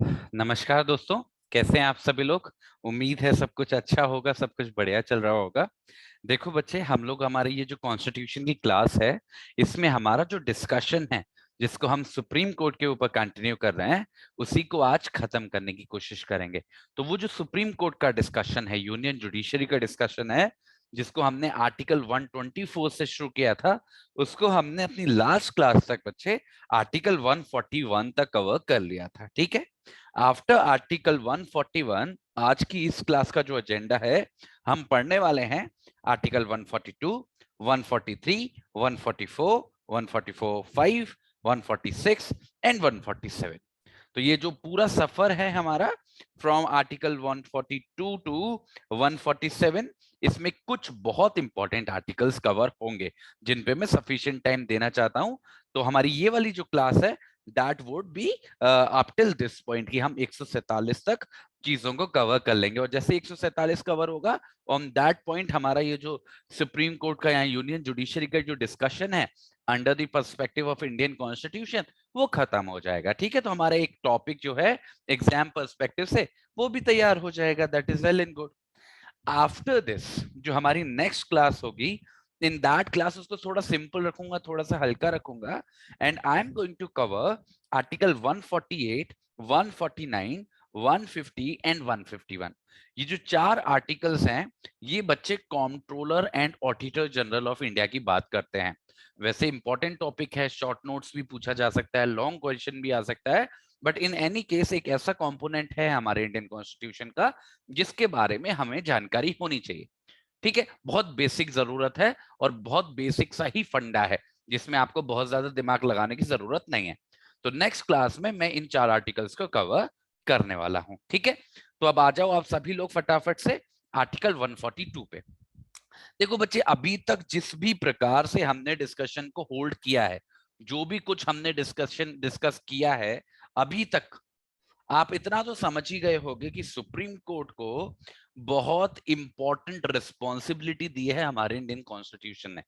नमस्कार दोस्तों, कैसे हैं आप सभी लोग। उम्मीद है सब कुछ अच्छा होगा, सब कुछ बढ़िया चल रहा होगा। देखो बच्चे, हम लोग हमारी ये जो कॉन्स्टिट्यूशन की क्लास है, इसमें हमारा जो डिस्कशन है, जिसको हम सुप्रीम कोर्ट के ऊपर कंटिन्यू कर रहे हैं, उसी को आज खत्म करने की कोशिश करेंगे। तो वो जो सुप्रीम कोर्ट का डिस्कशन है, यूनियन जुडिशरी का डिस्कशन है, जिसको हमने आर्टिकल 124 से शुरू किया था, उसको हमने अपनी लास्ट क्लास तक बच्चे आर्टिकल 141 तक कवर कर लिया था। ठीक है, आफ्टर आर्टिकल 141 आज की इस क्लास का जो एजेंडा है, हम पढ़ने वाले हैं आर्टिकल 142, 143, 144, 144(5), 146 एंड 147। तो ये जो पूरा सफर है हमारा फ्रॉम आर्टिकल 142 टू 147, इसमें कुछ बहुत इंपॉर्टेंट आर्टिकल्स कवर होंगे जिन पे मैं सफिशिएंट टाइम देना चाहता हूं। तो हमारी ये वाली जो क्लास है, that would be up till this point कि हम 147 तक चीजों को कवर कर लेंगे, और जैसे 147 कवर होगा, ऑन दैट पॉइंट हमारा ये जो सुप्रीम कोर्ट का या यूनियन जुडिशरी का जो डिस्कशन है under the perspective of Indian constitution, वो खत्म हो जाएगा। ठीक है, तो हमारा एक टॉपिक जो है एग्जाम पर्सपेक्टिव से वो भी तैयार हो जाएगा। That is well and good. After this जो हमारी नेक्स्ट क्लास होगी, इन दैट क्लास उसको थोड़ा सिंपल रखूंगा, थोड़ा सा हल्का रखूंगा, and I am going to cover article 148, 149, 150 and 151। ये जो चार आर्टिकल्स हैं, ये बच्चे comptroller and auditor general of India की बात करते हैं। वैसे इंपॉर्टेंट टॉपिक है, शॉर्ट नोट्स भी पूछा जा सकता है, लॉन्ग क्वेश्चन भी आ सकता है, बट इन एनी केस एक ऐसा कंपोनेंट है हमारे इंडियन कॉन्स्टिट्यूशन का जिसके बारे में हमें जानकारी होनी चाहिए। ठीक है, बहुत बेसिक जरूरत है और बहुत बेसिक सा ही फंडा है, जिसमें आपको बहुत ज्यादा दिमाग लगाने की जरूरत नहीं है। तो नेक्स्ट क्लास में मैं इन चार आर्टिकल्स को कवर करने वाला हूं। ठीक है, तो अब आ जाओ आप सभी लोग फटाफट से आर्टिकल 142 पे। देखो बच्चे, अभी तक जिस भी प्रकार से हमने डिस्कशन को होल्ड किया है, जो भी कुछ हमने डिस्कस किया है अभी तक, आप इतना तो समझ ही गए होंगे कि सुप्रीम कोर्ट को बहुत इंपॉर्टेंट रिस्पॉन्सिबिलिटी दी है हमारे इंडियन कॉन्स्टिट्यूशन ने।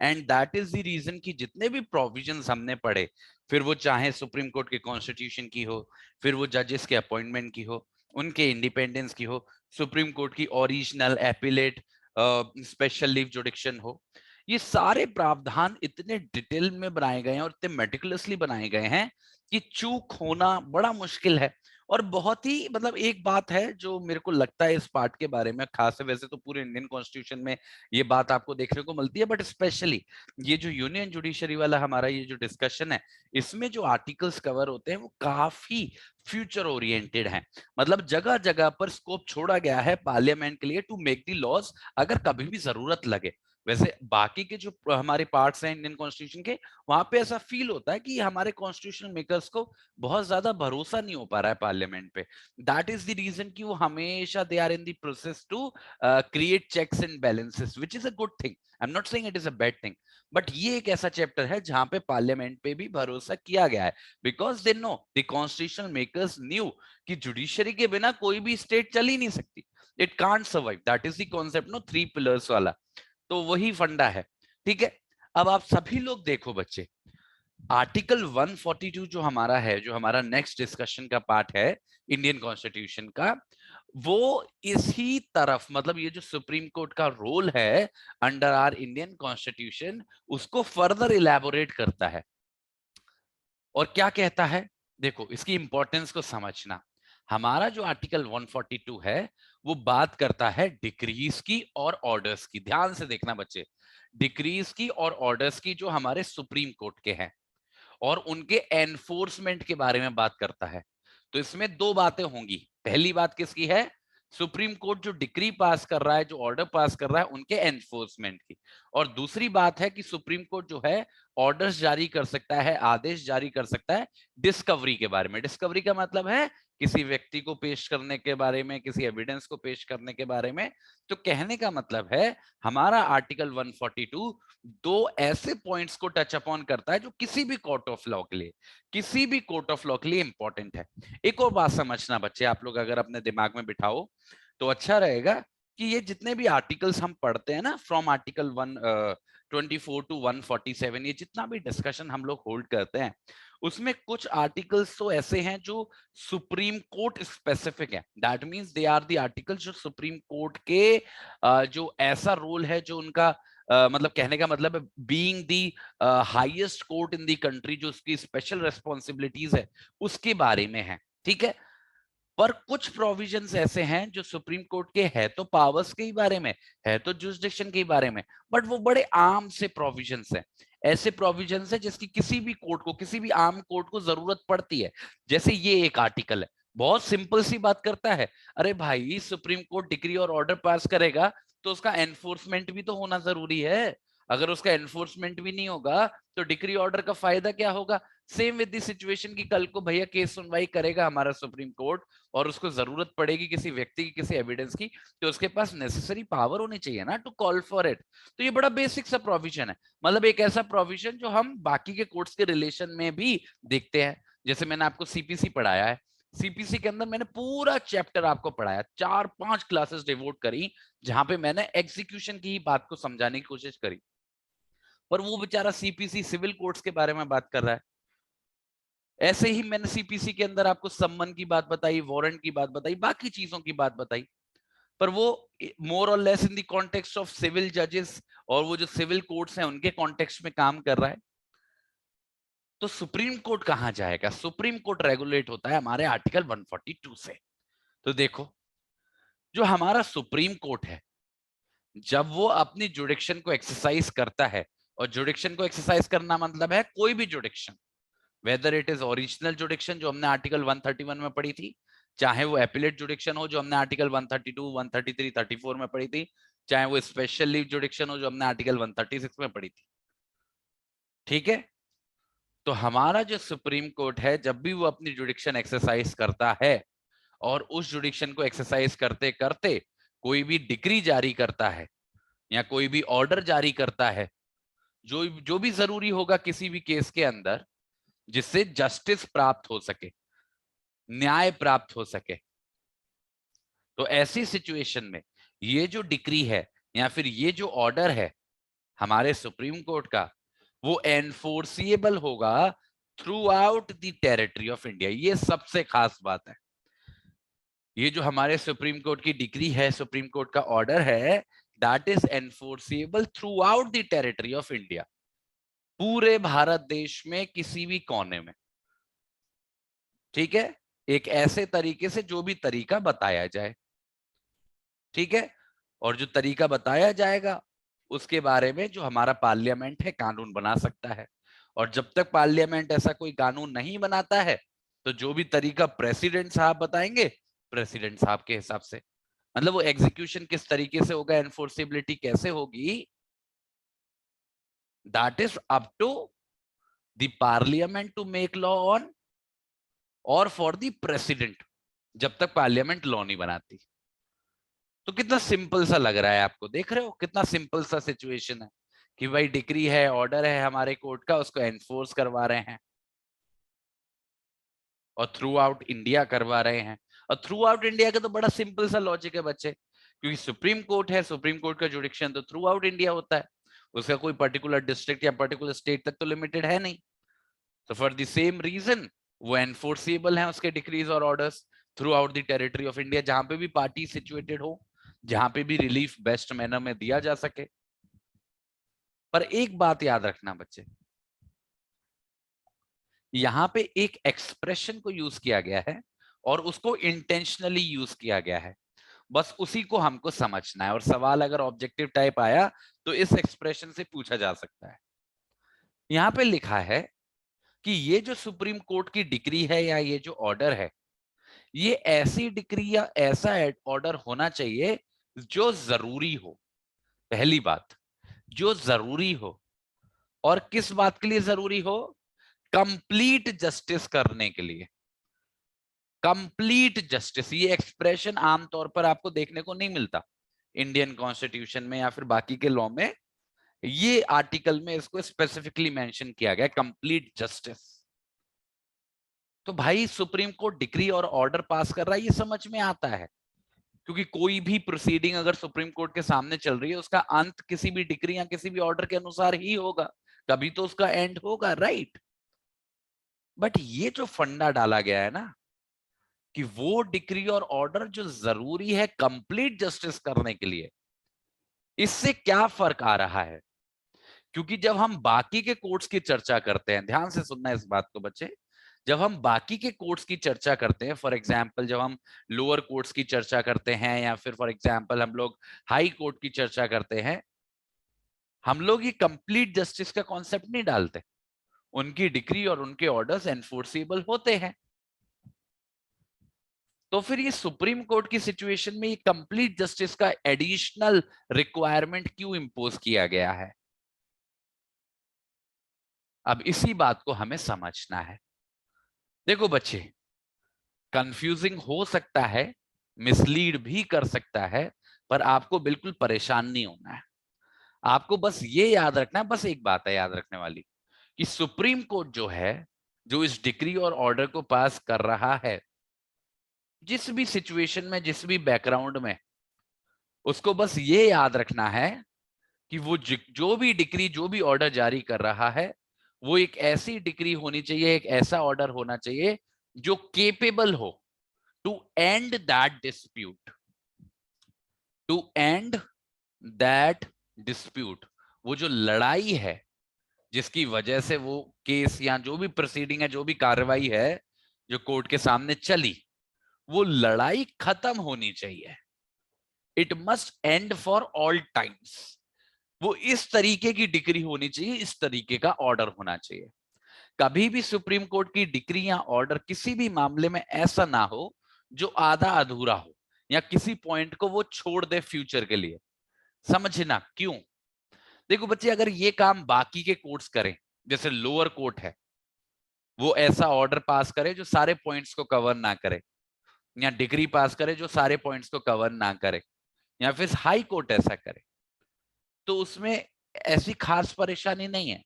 And that is the reason कि जितने भी प्रोविजंस हमने पढ़े, फिर वो चाहे सुप्रीम कोर्ट के कॉन्स्टिट्यूशन की हो, फिर वो जजेस के अपॉइंटमेंट की हो, उनके इंडिपेंडेंस की हो, सुप्रीम कोर्ट की ओरिजिनल एपिलेट स्पेशल लीव जुडिक्शन हो, ये सारे प्रावधान इतने डिटेल में बनाए गए हैं और इतने मेटिकुलसली बनाए गए हैं कि चूक होना बड़ा मुश्किल है। और बहुत ही मतलब एक बात है जो मेरे को लगता है इस पार्ट के बारे में खास है, वैसे तो पूरे इंडियन कॉन्स्टिट्यूशन में ये बात आपको देखने को मिलती है, बट स्पेशली ये जो यूनियन जुडिशरी वाला हमारा ये जो डिस्कशन है, इसमें जो आर्टिकल्स कवर होते हैं वो काफी फ्यूचर ओरिएंटेड हैं। मतलब जगह जगह पर स्कोप छोड़ा गया है पार्लियामेंट के लिए टू मेक द लॉज अगर कभी भी जरूरत लगे। वैसे बाकी के जो हमारे पार्ट्स हैं इंडियन कॉन्स्टिट्यूशन के, वहां पे ऐसा फील होता है कि हमारे कॉन्स्टिट्यूशनल मेकर्स को बहुत ज्यादा भरोसा नहीं हो पा रहा है पार्लियामेंट पे। दैट इज द रीजन कि वो हमेशा they are in the process to create checks and balances, which is a good thing. I am not saying it is a bad thing, but ये एक ऐसा चैप्टर है जहां पे पार्लियामेंट पे भी भरोसा किया गया है, because they know the constitutional makers knew कि जुडिशरी के बिना कोई भी स्टेट चल ही नहीं सकती। It can't survive. That is the concept, no, three pillars वाला। तो वही फंडा है। ठीक है, अब आप सभी लोग देखो बच्चे, आर्टिकल 142 जो हमारा है, जो हमारा नेक्स्ट डिस्कशन का पार्ट है इंडियन कॉन्स्टिट्यूशन का, वो इसी तरफ मतलब ये जो सुप्रीम कोर्ट का रोल है अंडर आर इंडियन कॉन्स्टिट्यूशन, उसको फर्दर इलेबोरेट करता है। और क्या कहता है, देखो इसकी इंपॉर्टेंस को समझना। हमारा जो आर्टिकल 142 है वो बात करता है डिक्रीज की और ऑर्डर्स की। ध्यान से देखना बच्चे, डिक्रीज की और ऑर्डर्स की जो हमारे सुप्रीम कोर्ट के हैं, और उनके एनफोर्समेंट के बारे में बात करता है। तो इसमें दो बातें होंगी। पहली बात किसकी है, सुप्रीम कोर्ट जो डिक्री पास कर रहा है, जो ऑर्डर पास कर रहा है, उनके एनफोर्समेंट की। और दूसरी बात है कि सुप्रीम कोर्ट जो है ऑर्डर्स जारी कर सकता है, आदेश जारी कर सकता है डिस्कवरी के बारे में। डिस्कवरी का मतलब है किसी व्यक्ति को पेश करने के बारे में, किसी एविडेंस को पेश करने के बारे में। तो कहने का मतलब है हमारा आर्टिकल 142 दो ऐसे पॉइंट्स को टच अपॉन करता है जो किसी भी कोर्ट ऑफ लॉ के लिए, किसी भी कोर्ट ऑफ लॉ के लिए इंपॉर्टेंट है। एक और बात समझना बच्चे, आप लोग अगर अपने दिमाग में बिठाओ तो अच्छा रहेगा कि ये जितने भी आर्टिकल्स हम पढ़ते हैं ना, फ्रॉम आर्टिकल 124 टू 147, ये जितना भी डिस्कशन हम लोग होल्ड करते हैं, उसमें कुछ आर्टिकल्स तो ऐसे हैं जो सुप्रीम कोर्ट स्पेसिफिक है, that means they are the articles जो सुप्रीम कोर्ट के जो ऐसा रोल है, जो उनका मतलब कहने का मतलब है being the highest court in the country, जो उसकी स्पेशल रिस्पॉन्सिबिलिटीज है उसके बारे में है, ठीक है। पर कुछ प्रोविजंस ऐसे हैं जो सुप्रीम कोर्ट के है तो पावर्स के ही बारे में, है तो जुरिसडिक्शन के ही बारे में, बट वो बड़े आम से प्रोविजंस हैं। ऐसे प्रोविजंस है जिसकी किसी भी कोर्ट को, किसी भी आम कोर्ट को जरूरत पड़ती है। जैसे ये एक आर्टिकल है, बहुत सिंपल सी बात करता है, अरे भाई सुप्रीम कोर्ट डिक्री और ऑर्डर पास करेगा तो उसका एनफोर्समेंट भी तो होना जरूरी है। अगर उसका एनफोर्समेंट भी नहीं होगा तो डिक्री ऑर्डर का फायदा क्या होगा। सेम विद द सिचुएशन की कल को भैया केस सुनवाई करेगा हमारा सुप्रीम कोर्ट, और उसको जरूरत पड़ेगी किसी व्यक्ति की, किसी एविडेंस की, तो उसके पास नेसेसरी पावर होनी चाहिए ना टू कॉल फॉर इट। तो ये बड़ा बेसिक सा प्रोविजन है, मतलब एक ऐसा प्रोविजन जो हम बाकी के कोर्ट्स के रिलेशन में भी देखते हैं। जैसे मैंने आपको सीपीसी पढ़ाया है, सीपीसी के अंदर मैंने पूरा चैप्टर आपको पढ़ाया, 4-5 क्लासेस डिवोट करी, जहां पे मैंने एग्जीक्यूशन की ही बात को समझाने की कोशिश करी। पर वो बेचारा सीपीसी सिविल कोर्ट्स के बारे में बात कर रहा है। ऐसे ही मैंने सीपीसी के अंदर आपको सम्मन की बात बताई, वारंट की बात बताई, बाकी चीजों की बात बताई, पर वो मोर और less in the context of civil जजेस, और वो जो सिविल कोर्ट्स हैं उनके कॉन्टेक्स्ट में काम कर रहा है। तो सुप्रीम कोर्ट कहां जाएगा? सुप्रीम कोर्ट रेगुलेट होता है हमारे आर्टिकल 142 से। तो देखो, जो हमारा सुप्रीम कोर्ट है, जब वो अपनी जुडिक्शन को एक्सरसाइज करता है, और जुडिक्शन को एक्सरसाइज करना मतलब है कोई भी जुडिक्शन, वेदर इट इज ओरिजिनल जुडिक्शन जो हमने आर्टिकल 131 में पढ़ी थी, चाहे वो एपिलेट जुडिक्शन हो जो हमने आर्टिकल 132, 133, 34 में पढ़ी थी, चाहे वो स्पेशल लीव जुडिक्शन हो जो हमने आर्टिकल 136 में पढ़ी थी, ठीक है। तो हमारा जो सुप्रीम कोर्ट है, जब भी वो अपनी जुडिक्शन एक्सरसाइज करता है, और उस जुडिक्शन को एक्सरसाइज करते करते कोई भी डिक्री जारी करता है या कोई भी ऑर्डर जारी करता है, जो जो भी जरूरी होगा किसी भी केस के अंदर, जिससे जस्टिस प्राप्त हो सके, न्याय प्राप्त हो सके, तो ऐसी सिचुएशन में ये जो डिक्री है या फिर ये जो ऑर्डर है हमारे सुप्रीम कोर्ट का, वो एनफोर्सिएबल होगा through out the territory of India. ये सबसे खास बात है। ये जो हमारे सुप्रीम कोर्ट की डिक्री है, सुप्रीम कोर्ट का ऑर्डर है, that is enforceable through out the territory of India, पूरे भारत देश में किसी भी कोने में, ठीक है। एक ऐसे तरीके से जो भी तरीका बताया जाए, ठीक है। और जो तरीका बताया जाएगा उसके बारे में जो हमारा पार्लियामेंट है कानून बना सकता है। और जब तक पार्लियामेंट ऐसा कोई कानून नहीं बनाता है, तो जो भी तरीका प्रेसिडेंट साहब बताएंगे, प्रेसिडेंट साहब के हिसाब से, मतलब वो एग्जीक्यूशन किस तरीके से होगा, एनफोर्सेबिलिटी कैसे होगी, that is up to the parliament to make law on, और फॉर द प्रेसिडेंट, जब तक पार्लियामेंट लॉ नहीं बनाती। तो कितना सिंपल सा लग रहा है आपको, देख रहे हो कितना सिंपल सा सिचुएशन है कि भाई डिक्री है, ऑर्डर है हमारे कोर्ट का, उसको एनफोर्स करवा रहे हैं, और थ्रू आउट इंडिया करवा रहे हैं। और थ्रू आउट इंडिया का तो बड़ा सिंपल सा लॉजिक है बच्चे, क्योंकि सुप्रीम कोर्ट है, सुप्रीम कोर्ट का जुडिक्शन तो थ्रू आउट इंडिया होता है, उसका कोई पर्टिकुलर डिस्ट्रिक्ट या पर्टिकुलर स्टेट तक तो लिमिटेड है नहीं। तो फॉर द सेम रीजन वो एनफोर्सिबल है उसके डिक्रीज और orders through out the territory of India, जहां पे भी पार्टी सिचुएटेड हो, जहां पे भी रिलीफ बेस्ट मैनर में दिया जा सके। पर एक बात याद रखना बच्चे, यहां पे एक एक्सप्रेशन को यूज किया गया है और उसको इंटेंशनली यूज किया गया है, बस उसी को हमको समझना है। और सवाल अगर ऑब्जेक्टिव टाइप आया तो इस एक्सप्रेशन से पूछा जा सकता है। यहां पे लिखा है कि ये जो सुप्रीम कोर्ट की डिक्री है या ये जो ऑर्डर है, ये ऐसी डिक्री या ऐसा ऑर्डर होना चाहिए जो जरूरी हो। पहली बात, जो जरूरी हो, और किस बात के लिए जरूरी हो? कंप्लीट जस्टिस करने के लिए। कंप्लीट जस्टिस, ये एक्सप्रेशन आमतौर पर आपको देखने को नहीं मिलता इंडियन कॉन्स्टिट्यूशन में या फिर बाकी के लॉ में। ये आर्टिकल में इसको स्पेसिफिकली मेंशन किया गया, कंप्लीट जस्टिस। तो भाई सुप्रीम कोर्ट डिक्री और ऑर्डर पास कर रहा है, ये समझ में आता है, क्योंकि कोई भी प्रोसीडिंग अगर सुप्रीम कोर्ट के सामने चल रही है, उसका अंत किसी भी डिक्री या किसी भी ऑर्डर के अनुसार ही होगा, कभी तो उसका एंड होगा, राइट। बट ये जो फंडा डाला गया है ना कि वो डिक्री और ऑर्डर जो जरूरी है कंप्लीट जस्टिस करने के लिए, इससे क्या फर्क आ रहा है? क्योंकि जब हम बाकी के कोर्ट्स की चर्चा करते हैं, ध्यान से सुनना इस बात को बच्चे, जब हम बाकी के कोर्ट्स की चर्चा करते हैं, फॉर एग्जाम्पल जब हम लोअर कोर्ट्स की चर्चा करते हैं या फिर फॉर एग्जाम्पल हम लोग हाई कोर्ट की चर्चा करते हैं, हम लोग ये कंप्लीट जस्टिस का कॉन्सेप्ट नहीं डालते। उनकी डिक्री और उनके ऑर्डर्स एनफोर्सेबल होते हैं। तो फिर ये सुप्रीम कोर्ट की सिचुएशन में ये कंप्लीट जस्टिस का एडिशनल रिक्वायरमेंट क्यों इंपोज किया गया है? अब इसी बात को हमें समझना है। देखो बच्चे, कंफ्यूजिंग हो सकता है, मिसलीड भी कर सकता है, पर आपको बिल्कुल परेशान नहीं होना है। आपको बस ये याद रखना है, बस एक बात है याद रखने वाली, कि सुप्रीम कोर्ट जो है, जो इस डिक्री और ऑर्डर को पास कर रहा है, जिस भी सिचुएशन में, जिस भी बैकग्राउंड में, उसको बस ये याद रखना है कि वो जो भी डिक्री, जो भी ऑर्डर जारी कर रहा है, वो एक ऐसी डिक्री होनी चाहिए, एक ऐसा ऑर्डर होना चाहिए जो केपेबल हो to end that dispute, to end that dispute. वो जो लड़ाई है जिसकी वजह से वो केस या जो भी प्रोसीडिंग है, जो भी कार्रवाई है जो कोर्ट के सामने चली, वो लड़ाई खत्म होनी चाहिए। It must and for all times. वो इस तरीके की डिक्री होनी चाहिए, इस तरीके का ऑर्डर होना चाहिए। कभी भी सुप्रीम कोर्ट की डिक्री या ऑर्डर किसी भी मामले में ऐसा ना हो जो आधा अधूरा हो या किसी पॉइंट को वो छोड़ दे फ्यूचर के लिए। समझना क्यों? देखो बच्चे, अगर ये काम बाकी के कोर्ट्स करें, जैसे लोअर कोर्ट है, वो ऐसा ऑर्डर पास करे जो सारे पॉइंट्स को कवर ना करे, या डिग्री पास करे जो सारे पॉइंट्स को कवर ना करे, या फिर हाई कोर्ट ऐसा करे, तो उसमें ऐसी खास परेशानी नहीं है,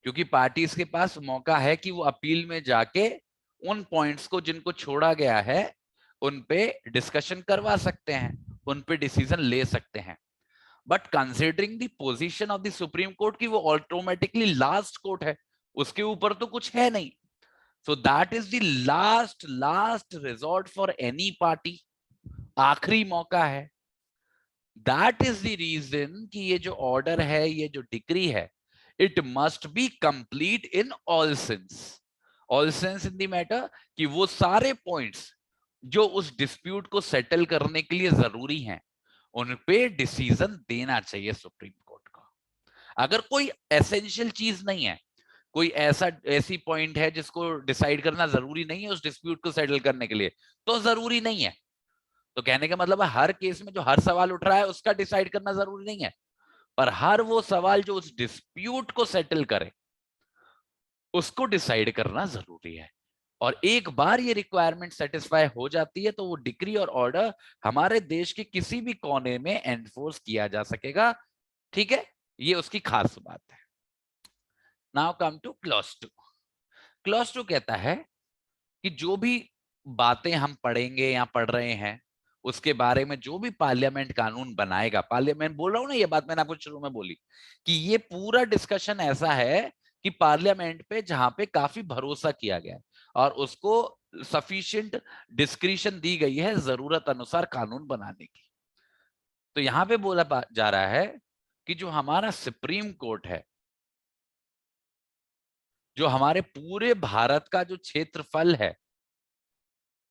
क्योंकि पार्टीज के पास मौका है कि वो अपील में जाके उन पॉइंट्स को जिनको छोड़ा गया है उन पे डिस्कशन करवा सकते हैं, उन पे डिसीजन ले सकते हैं। But considering the position of the supreme court की वो ऑटोमेटिकली लास्ट कोर्ट है, उसके ऊपर तो कुछ है नहीं, so that is the last last resort for any party, आखिरी मौका है। दैट इज द रीजन कि ये जो ऑर्डर है, ये जो डिक्री है, it must be complete in all sense, all sense in the matter, कि वो सारे पॉइंट्स जो उस डिस्प्यूट को सेटल करने के लिए जरूरी हैं, उन पे डिसीजन देना चाहिए सुप्रीम कोर्ट को। अगर कोई एसेंशियल चीज नहीं है, कोई ऐसी पॉइंट है जिसको डिसाइड करना जरूरी नहीं है उस डिस्प्यूट को सेटल करने के लिए, तो जरूरी नहीं है। तो कहने का मतलब है हर केस में जो हर सवाल उठ रहा है उसका डिसाइड करना जरूरी नहीं है, पर हर वो सवाल जो उस डिस्प्यूट को सेटल करे उसको डिसाइड करना जरूरी है। और एक बार ये रिक्वायरमेंट सेटिस्फाई हो जाती है तो वो डिक्री और ऑर्डर हमारे देश के किसी भी कोने में एनफोर्स किया जा सकेगा। ठीक है, ये उसकी खास बात है। Now come two clause 2। Clause 2 कहता है कि जो भी बातें हम पढ़ेंगे या पढ़ रहे हैं उसके बारे में जो भी पार्लियामेंट कानून बनाएगा, पार्लियामेंट बोल रहा हूं ना, ये बात मैंने आपको शुरू में बोली कि ये पूरा डिस्कशन ऐसा है कि पार्लियामेंट पे जहां पे काफी भरोसा किया गया है और उसको सफिशिएंट डिस्क्रिशन दी गई है जरूरत अनुसार कानून बनाने की। तो यहां पे बोला जा रहा है कि जो हमारा सुप्रीम कोर्ट है, जो हमारे पूरे भारत का जो क्षेत्रफल है,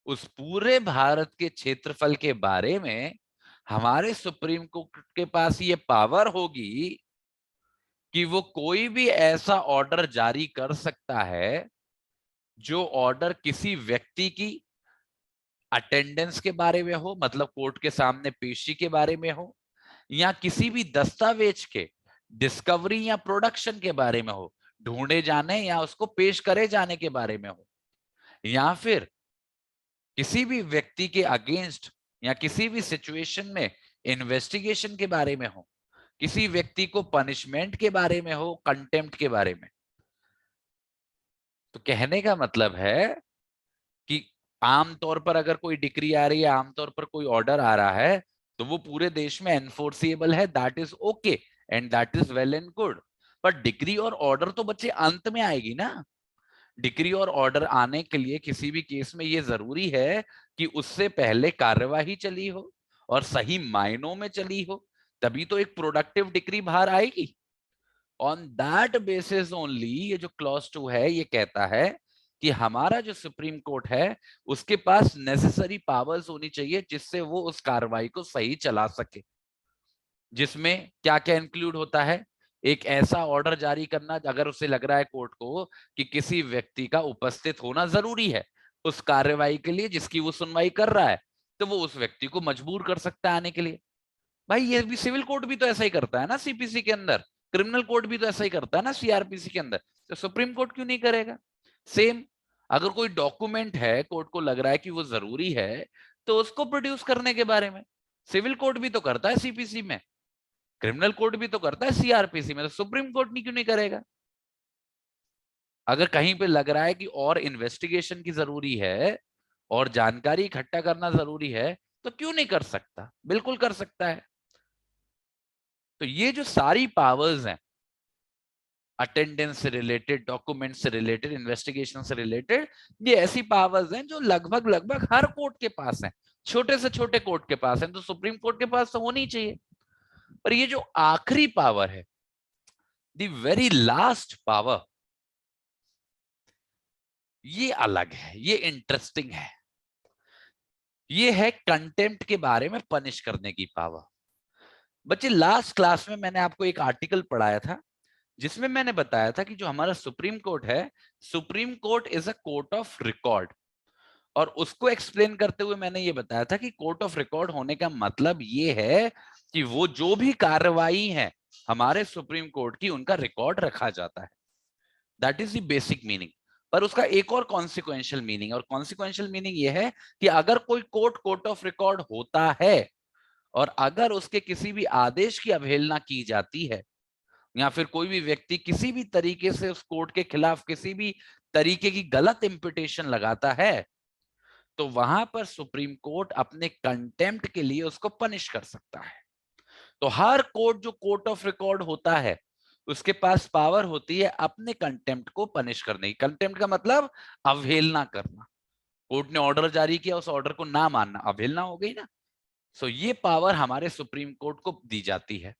उस पूरे भारत के क्षेत्रफल के बारे में हमारे सुप्रीम कोर्ट के पास ये पावर होगी कि वो कोई भी ऐसा ऑर्डर जारी कर सकता है जो ऑर्डर किसी व्यक्ति की अटेंडेंस के बारे में हो, मतलब कोर्ट के सामने पेशी के बारे में हो, या किसी भी दस्तावेज के डिस्कवरी या प्रोडक्शन के बारे में हो, ढूंढे जाने या उसको पेश करे जाने के बारे में हो, या फिर किसी भी व्यक्ति के अगेंस्ट या किसी भी सिचुएशन में इन्वेस्टिगेशन के बारे में हो, किसी व्यक्ति को पनिशमेंट के बारे में हो, कंटेम्प्ट के बारे में। तो कहने का मतलब है कि आमतौर पर अगर कोई डिक्री आ रही है, आमतौर पर कोई ऑर्डर आ रहा है, तो वो पूरे देश में एनफोर्सिएबल है, that is okay and that is well and good. पर डिक्री और ऑर्डर तो बच्चे अंत में आएगी ना, डिक्री और ऑर्डर आने के लिए किसी भी केस में ये जरूरी है कि उससे पहले कार्यवाही चली हो और सही मायनों में चली हो, तभी तो एक प्रोडक्टिव डिक्री बाहर आएगी। ऑन दैट बेसिस ओनली ये जो क्लॉज 2 है ये कहता है कि हमारा जो सुप्रीम कोर्ट है उसके पास नेसेसरी पावर्स होनी चाहिए जिससे वो उस कार्रवाई को सही चला सके। जिसमें क्या क्या इंक्लूड होता है? एक ऐसा ऑर्डर जारी करना अगर उसे लग रहा है कोर्ट को कि किसी व्यक्ति का उपस्थित होना जरूरी है उस कार्रवाई के लिए जिसकी वो सुनवाई कर रहा है, तो वो उस व्यक्ति को मजबूर कर सकता है आने के लिए। भाई ये भी सिविल कोर्ट भी तो ऐसा ही करता है ना, सीपीसी के अंदर क्रिमिनल कोर्ट भी तो ऐसा ही करता है ना, सीआरपीसी के अंदर, तो सुप्रीम कोर्ट क्यों नहीं करेगा? सेम, अगर कोई डॉक्यूमेंट है कोर्ट को लग रहा है कि वो जरूरी है तो उसको प्रोड्यूस करने के बारे में सिविल कोर्ट भी तो करता है सीपीसी में, क्रिमिनल कोर्ट भी तो करता है सीआरपीसी में, तो सुप्रीम कोर्ट नहीं क्यों नहीं करेगा? अगर कहीं पे लग रहा है कि और इन्वेस्टिगेशन की जरूरी है और जानकारी इकट्ठा करना जरूरी है तो क्यों नहीं कर सकता? बिल्कुल कर सकता है। तो ये जो सारी पावर्स हैं, अटेंडेंस से रिलेटेड, डॉक्यूमेंट से रिलेटेड, इन्वेस्टिगेशन से रिलेटेड, ये ऐसी पावर्स हैं जो लगभग लगभग हर कोर्ट के पास हैं, छोटे से छोटे कोर्ट के पास हैं, तो सुप्रीम कोर्ट के पास तो होनी चाहिए। पर ये जो आखिरी पावर है, द वेरी लास्ट पावर, ये अलग है, ये इंटरेस्टिंग है। ये है कंटेम्प्ट के बारे में पनिश करने की पावर। बच्चे लास्ट क्लास में मैंने आपको एक आर्टिकल पढ़ाया था जिसमें मैंने बताया था कि जो हमारा सुप्रीम कोर्ट है, supreme court is a court of record. और उसको एक्सप्लेन करते हुए मैंने ये बताया था कि कोर्ट ऑफ रिकॉर्ड होने का मतलब ये है कि वो जो भी कार्रवाई है हमारे सुप्रीम कोर्ट की, उनका रिकॉर्ड रखा जाता है। That is the basic meaning. पर उसका एक और कॉन्सिक्वेंशियल मीनिंग, और कॉन्सिक्वेंशियल मीनिंग ये है कि अगर कोई कोर्ट कोर्ट ऑफ रिकॉर्ड होता है और अगर उसके किसी भी आदेश की अवहेलना की जाती है या फिर कोई भी व्यक्ति किसी भी तरीके से उस कोर्ट के खिलाफ किसी भी तरीके की गलत इंपिटेशन लगाता है, तो वहां पर सुप्रीम कोर्ट अपने कंटेम्प्ट के लिए उसको पनिश कर सकता है। तो हर कोर्ट जो कोर्ट ऑफ रिकॉर्ड होता है उसके पास पावर होती है अपने कंटेम्प्ट को पनिश करने की। कंटेम्प्ट का मतलब अवहेलना करना, कोर्ट ने ऑर्डर जारी किया उस ऑर्डर को ना मानना, अवहेलना हो गई ना। सो ये पावर हमारे सुप्रीम कोर्ट को दी जाती है,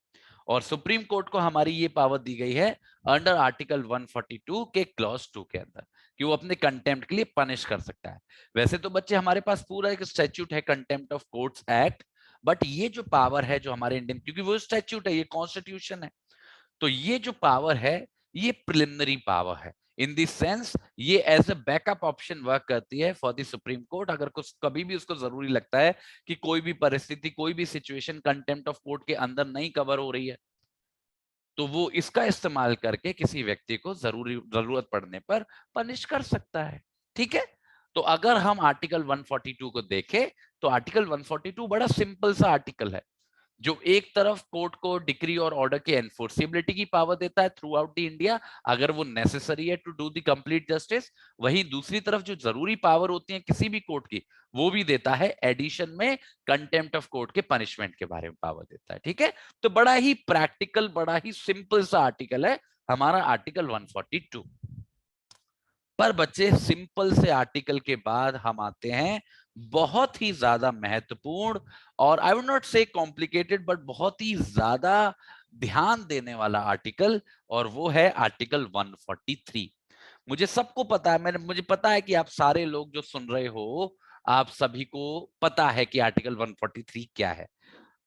और सुप्रीम कोर्ट को हमारी ये पावर दी गई है अंडर आर्टिकल 142 के क्लॉज 2 के अंदर कि वो अपने कंटेम्प्ट के लिए पनिश कर सकता है। वैसे तो बच्चे हमारे पास पूरा एक स्टैट्यूट है, contempt of courts act, but ये जो पावर है जो हमारे इंडियन, क्योंकि वो स्टैट्यूट है, ये कॉन्स्टिट्यूशन है, तो ये जो पावर है ये प्रिलिमिनरी पावर है। इन दिस सेंस ये as a backup option work करती है फॉर द सुप्रीम कोर्ट। अगर कुछ कभी भी उसको जरूरी लगता है कि कोई भी परिस्थिति, कोई भी सिचुएशन कंटेम्प्ट ऑफ कोर्ट के अंदर नहीं कवर हो रही है, तो वो इसका इस्तेमाल करके किसी व्यक्ति को जरूरत पड़ने पर पनिश कर सकता है। ठीक है, तो अगर हम आर्टिकल 142 को देखें तो आर्टिकल 142 बड़ा सिंपल सा आर्टिकल है जो एक तरफ कोर्ट को डिक्री और ऑर्डर की एनफोर्सिबिलिटी की पावर देता है थ्रू आउट द इंडिया अगर वो नेसेसरी है to do the complete justice, वहीं दूसरी तरफ जो जरूरी पावर होती है किसी भी कोर्ट की वो भी देता है एडिशन में, कंटेम्प्ट ऑफ कोर्ट के पनिशमेंट के बारे में पावर देता है। ठीक है, तो बड़ा ही प्रैक्टिकल, बड़ा ही सिंपल सा आर्टिकल है हमारा आर्टिकल 142। पर बच्चे सिंपल से आर्टिकल के बाद हम आते हैं बहुत ही ज्यादा महत्वपूर्ण और आई वुड नॉट से कॉम्प्लिकेटेड बट बहुत ही ज्यादा ध्यान देने वाला आर्टिकल, और वो है आर्टिकल 143। मुझे सबको पता है, मुझे पता है कि आप सारे लोग जो सुन रहे हो आप सभी को पता है कि आर्टिकल 143 क्या है,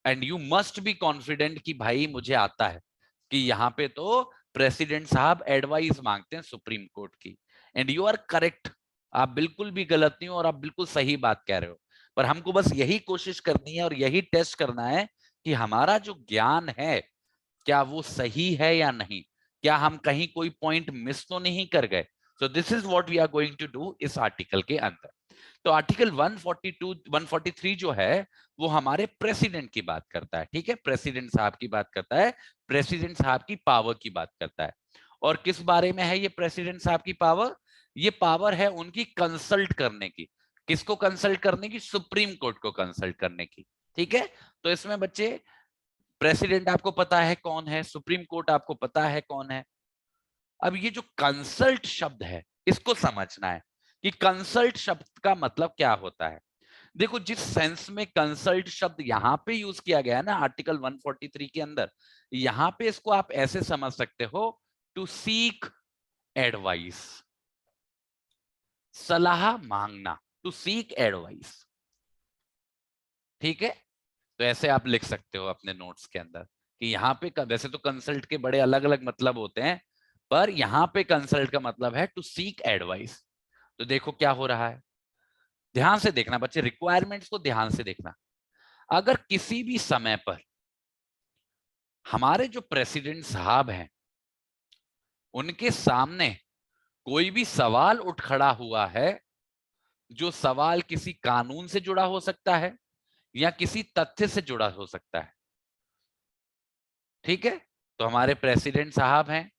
and you must be confident कि भाई मुझे आता है कि यहाँ पे तो प्रेसिडेंट साहब एडवाइस मांगते हैं सुप्रीम कोर्ट की, एंड यू आर करेक्ट। आप बिल्कुल भी गलत नहीं हो और आप बिल्कुल सही बात कह रहे हो। पर हमको बस यही कोशिश करनी है और यही टेस्ट करना है कि हमारा जो ज्ञान है क्या वो सही है या नहीं, क्या हम कहीं कोई पॉइंट मिस तो नहीं कर गए। So this is what we are going to do इस आर्टिकल के अंदर। तो आर्टिकल 142 143 जो है वो हमारे प्रेसिडेंट की बात करता है। ठीक है, प्रेसिडेंट साहब की बात करता है, प्रेसिडेंट साहब की पावर की बात करता है। और किस बारे में है ये प्रेसिडेंट साहब की पावर? ये पावर है उनकी कंसल्ट करने की। किसको कंसल्ट करने की? सुप्रीम कोर्ट को कंसल्ट करने की। ठीक है, तो इसमें बच्चे प्रेसिडेंट आपको पता है कौन है, सुप्रीम कोर्ट आपको पता है कौन है। अब ये जो कंसल्ट शब्द है इसको समझना है कि कंसल्ट शब्द का मतलब क्या होता है। देखो, जिस सेंस में कंसल्ट शब्द यहां पे यूज किया गया है ना आर्टिकल 143 के अंदर, यहां पे इसको आप ऐसे समझ सकते हो, टू सीक एडवाइस, सलाह मांगना, टू सीक एडवाइस। ठीक है, तो ऐसे आप लिख सकते हो अपने नोट्स के अंदर कि यहाँ पे वैसे तो कंसल्ट के बड़े अलग अलग मतलब होते हैं, पर यहाँ पे कंसल्ट का मतलब है टू सीक एडवाइस। तो देखो क्या हो रहा है, ध्यान से देखना बच्चे, रिक्वायरमेंट्स को ध्यान से देखना। अगर किसी भी समय पर हमारे जो प्रेसिडेंट साहब हैं उनके सामने कोई भी सवाल उठ खड़ा हुआ है, जो सवाल किसी कानून से जुड़ा हो सकता है या किसी तथ्य से जुड़ा हो सकता है, ठीक है, तो हमारे प्रेसिडेंट साहब हैं,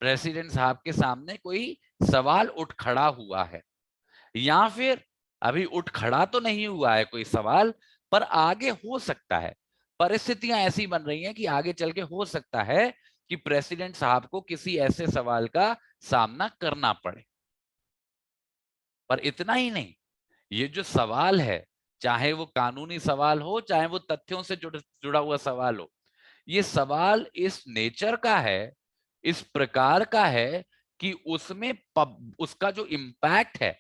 प्रेसिडेंट साहब के सामने कोई सवाल उठ खड़ा हुआ है, या फिर अभी उठ खड़ा तो नहीं हुआ है कोई सवाल, पर आगे हो सकता है, परिस्थितियां ऐसी बन रही हैं कि आगे चल के हो सकता है कि प्रेसिडेंट साहब को किसी ऐसे सवाल का सामना करना पड़े। पर इतना ही नहीं, ये जो सवाल है, चाहे वो कानूनी सवाल हो चाहे वो तथ्यों से जुड़ा हुआ सवाल हो, ये सवाल इस नेचर का है, इस प्रकार का है कि उसमें उसका जो इम्पैक्ट है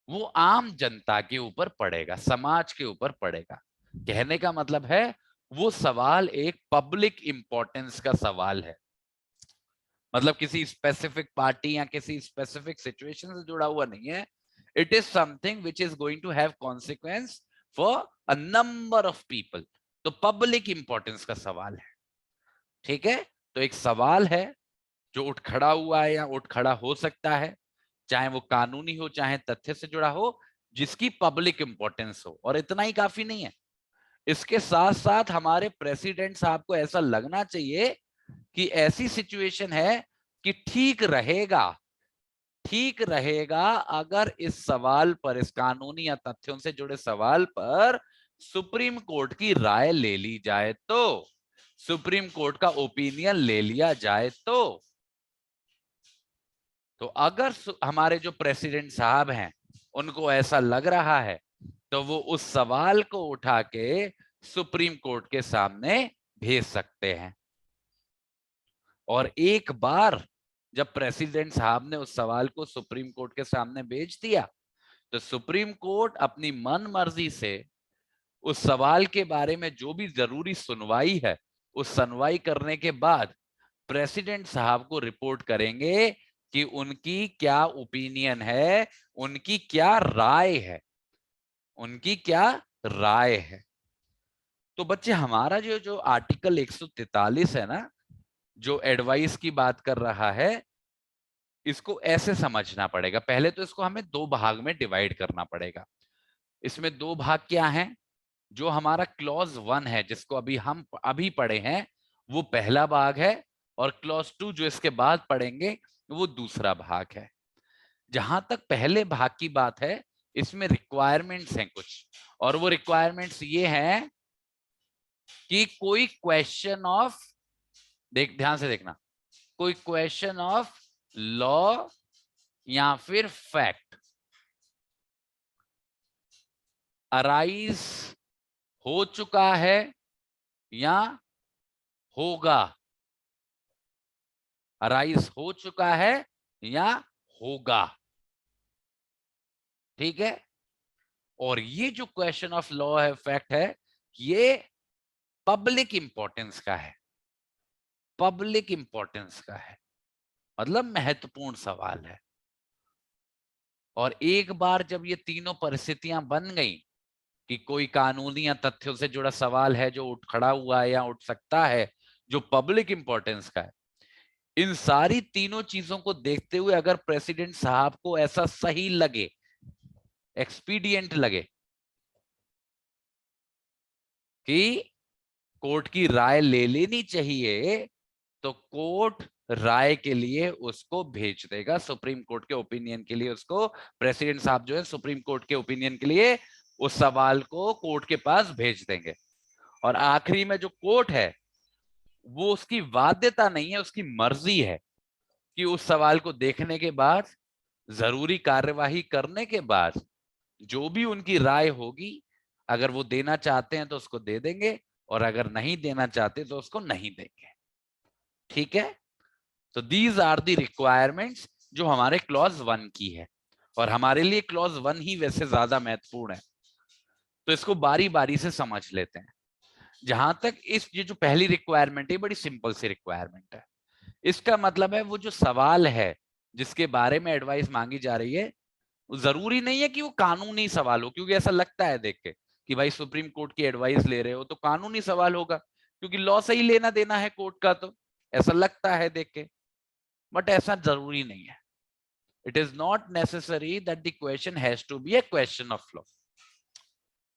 वो आम जनता के ऊपर पड़ेगा, समाज के ऊपर पड़ेगा। कहने का मतलब है वो सवाल एक पब्लिक इंपॉर्टेंस का सवाल है, मतलब किसी स्पेसिफिक पार्टी या किसी स्पेसिफिक सिचुएशन से जुड़ा हुआ नहीं है। It is something which is going to have consequence for a number of people. तो पब्लिक इंपॉर्टेंस का सवाल है, ठीक है। तो एक सवाल है जो उठ खड़ा हुआ है या उठ खड़ा हो सकता है, चाहे वो कानूनी हो चाहे तथ्य से जुड़ा हो, जिसकी पब्लिक इंपॉर्टेंस हो। और इतना ही काफी नहीं है, इसके साथ साथ हमारे प्रेसिडेंट साहब को ऐसा लगना चाहिए कि ऐसी सिचुएशन है कि ठीक रहेगा अगर इस सवाल पर, इस कानूनी या तथ्यों से जुड़े सवाल पर सुप्रीम कोर्ट की राय ले ली जाए, तो सुप्रीम कोर्ट का ओपिनियन ले लिया जाए तो अगर हमारे जो प्रेसिडेंट साहब हैं उनको ऐसा लग रहा है, तो वो उस सवाल को उठा के सुप्रीम कोर्ट के सामने भेज सकते हैं। और एक बार जब प्रेसिडेंट साहब ने उस सवाल को सुप्रीम कोर्ट के सामने भेज दिया, तो सुप्रीम कोर्ट अपनी मन मर्जी से उस सवाल के बारे में जो भी जरूरी सुनवाई है, उस सुनवाई करने के बाद प्रेसिडेंट साहब को रिपोर्ट करेंगे कि उनकी क्या ओपिनियन है, उनकी क्या राय है, उनकी क्या राय है। तो बच्चे, हमारा जो जो आर्टिकल 143 है ना, जो एडवाइस की बात कर रहा है, इसको ऐसे समझना पड़ेगा। पहले तो इसको हमें दो भाग में डिवाइड करना पड़ेगा। इसमें दो भाग क्या हैं? जो हमारा क्लॉज 1 है, जिसको हम अभी पढ़े हैं, वो पहला भाग है, और क्लॉज 2 जो इसके बाद पढ़ेंगे वो दूसरा भाग है। जहां तक पहले भाग की बात है, इसमें रिक्वायरमेंट्स हैं कुछ, और वो रिक्वायरमेंट्स ये हैं कि कोई क्वेश्चन ऑफ, ध्यान से देखना, कोई क्वेश्चन ऑफ लॉ या फिर फैक्ट अराइज हो चुका है या होगा, अराइज हो चुका है या होगा, ठीक है। और ये जो क्वेश्चन ऑफ लॉ है, फैक्ट है, ये पब्लिक इंपॉर्टेंस का है, पब्लिक इंपॉर्टेंस का है, मतलब महत्वपूर्ण सवाल है। और एक बार जब ये तीनों परिस्थितियां बन गई कि कोई कानूनी या तथ्यों से जुड़ा सवाल है जो उठ खड़ा हुआ है या उठ सकता है, जो पब्लिक इंपॉर्टेंस का है, इन सारी तीनों चीजों को देखते हुए अगर प्रेसिडेंट साहब को ऐसा सही लगे, एक्सपीडिएंट लगे कि कोर्ट की राय ले लेनी चाहिए, तो कोर्ट राय के लिए उसको भेज देगा सुप्रीम कोर्ट के ओपिनियन के लिए। उसको प्रेसिडेंट साहब जो है सुप्रीम कोर्ट के ओपिनियन के लिए उस सवाल को कोर्ट के पास भेज देंगे। और आखिरी में जो कोर्ट है, वो उसकी बाध्यता नहीं है, उसकी मर्जी है कि उस सवाल को देखने के बाद जरूरी कार्यवाही करने के बाद जो भी उनकी राय होगी, अगर वो देना चाहते हैं तो उसको दे देंगे, और अगर नहीं देना चाहते तो उसको नहीं देंगे। ठीक है, तो दीज आर दी रिक्वायरमेंट्स जो हमारे क्लॉज 1 की है, और हमारे लिए क्लॉज 1 ही वैसे ज्यादा महत्वपूर्ण है। तो इसको बारी बारी से समझ लेते हैं। जहां तक इस ये जो पहली रिक्वायरमेंट है, बड़ी सिंपल सी रिक्वायरमेंट है। इसका मतलब है वो जो सवाल है जिसके बारे में एडवाइस मांगी जा रही है, जरूरी नहीं है कि वो कानूनी सवाल हो, क्योंकि ऐसा लगता है देख के कि भाई सुप्रीम कोर्ट की एडवाइस ले रहे हो तो कानूनी सवाल होगा, क्योंकि लॉ से ही लेना देना है कोर्ट का, तो ऐसा लगता है देख के। बट ऐसा जरूरी नहीं है। It is not necessary that the question has to be a question of law.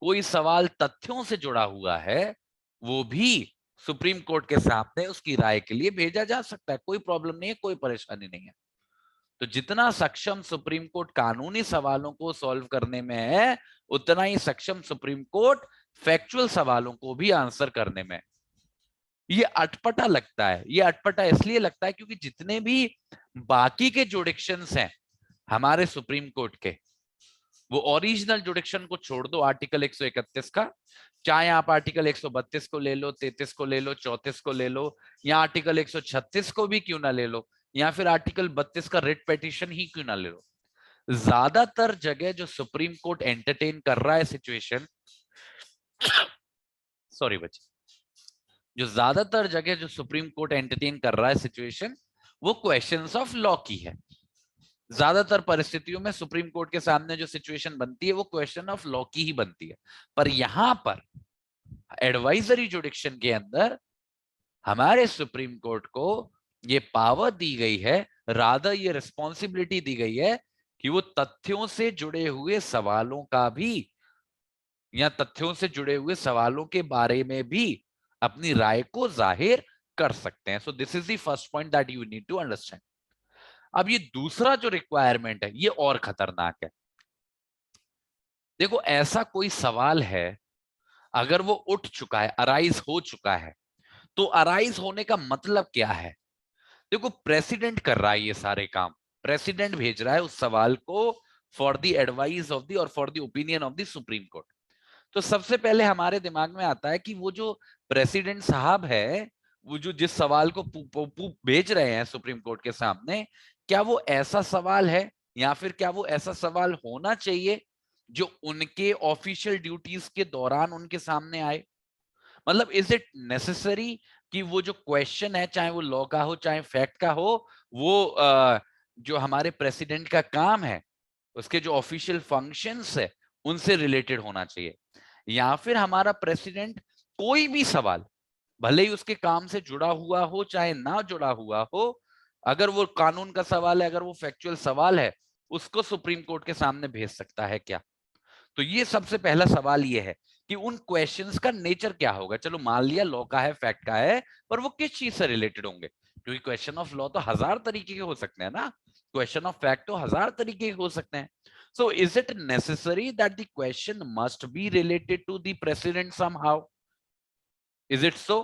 कोई सवाल तथ्यों से जुड़ा हुआ है, वो भी सुप्रीम कोर्ट के सामने उसकी राय के लिए भेजा जा सकता है, कोई प्रॉब्लम नहीं है, कोई परेशानी नहीं है। तो जितना सक्षम सुप्रीम कोर्ट कानूनी सवालों को सॉल्व करने में है, उतना ही सक्षम सुप्रीम कोर्ट फैक्चुअल सवालों को भी आंसर करने में। ये अटपटा लगता है, ये अटपटा इसलिए लगता है क्योंकि जितने भी बाकी के जुडिक्शंस हैं हमारे सुप्रीम कोर्ट के, वो ओरिजिनल जुडिक्शन को छोड़ दो, आर्टिकल 131 का, चाहे आप आर्टिकल 132 को ले लो, 33 को ले लो, 34 को ले लो, या आर्टिकल 136 को भी क्यों ना ले लो, या फिर आर्टिकल 32 का रिट पिटीशन ही क्यों ना ले लो। ज्यादातर जगह जो सुप्रीम कोर्ट एंटरटेन कर रहा है सिचुएशन, सॉरी बच्चे, जो ज्यादातर जगह जो सुप्रीम कोर्ट एंटरटेन कर रहा है सिचुएशन, वो क्वेश्चंस ऑफ लॉ की है। ज्यादातर परिस्थितियों में सुप्रीम कोर्ट के सामने जो सिचुएशन बनती है वो क्वेश्चन ऑफ लॉ की ही बनती है। पर यहां पर एडवाइजरी जुडिक्शन के अंदर हमारे सुप्रीम कोर्ट को ये पावर दी गई है, रादर ये रिस्पॉन्सिबिलिटी दी गई है कि वो तथ्यों से जुड़े हुए सवालों का भी, या तथ्यों से जुड़े हुए सवालों के बारे में भी अपनी राय को जाहिर कर सकते हैं। So this is the first point that you need to understand. अब ये दूसरा जो रिक्वायरमेंट है ये और खतरनाक है। देखो, ऐसा कोई सवाल है, अगर वो उठ चुका है, अराइज हो चुका है, तो अराइज होने का मतलब क्या है? देखो, प्रेसिडेंट कर रहा है ये सारे काम, प्रेसिडेंट भेज रहा है उस सवाल को for the advice of the और for the opinion of the supreme court. तो सबसे पहले हमारे दिमाग में आता है कि वो जो प्रेसिडेंट साहब है, वो जो जिस सवाल को भेज रहे हैं सुप्रीम कोर्ट के सामने, क्या वो ऐसा सवाल है, या फिर क्या वो ऐसा सवाल होना चाहिए जो उनके ऑफिशियल ड्यूटीज के दौरान उनके सामने आए? मतलब इज इट नेसेसरी कि वो जो क्वेश्चन है, चाहे वो लॉ का हो चाहे फैक्ट का हो, वो जो हमारे प्रेसिडेंट का काम है, उसके जो ऑफिशियल फंक्शंस है, उनसे रिलेटेड होना चाहिए? या फिर हमारा प्रेसिडेंट कोई भी सवाल, भले ही उसके काम से जुड़ा हुआ हो चाहे ना जुड़ा हुआ हो, अगर वो कानून का सवाल है, अगर वो फैक्चुअल सवाल है, उसको सुप्रीम कोर्ट के सामने भेज सकता है क्या? तो ये सबसे पहला सवाल ये है कि उन क्वेश्चंस का नेचर क्या होगा। चलो मान लिया लॉ का है, फैक्ट का है, पर वो किस चीज से रिलेटेड होंगे? क्योंकि क्वेश्चन ऑफ लॉ तो हजार तरीके के हो सकते हैं ना, क्वेश्चन ऑफ फैक्ट तो हजार तरीके के हो सकते हैं। So is it necessary that the question must be related to the president somehow? Is it so?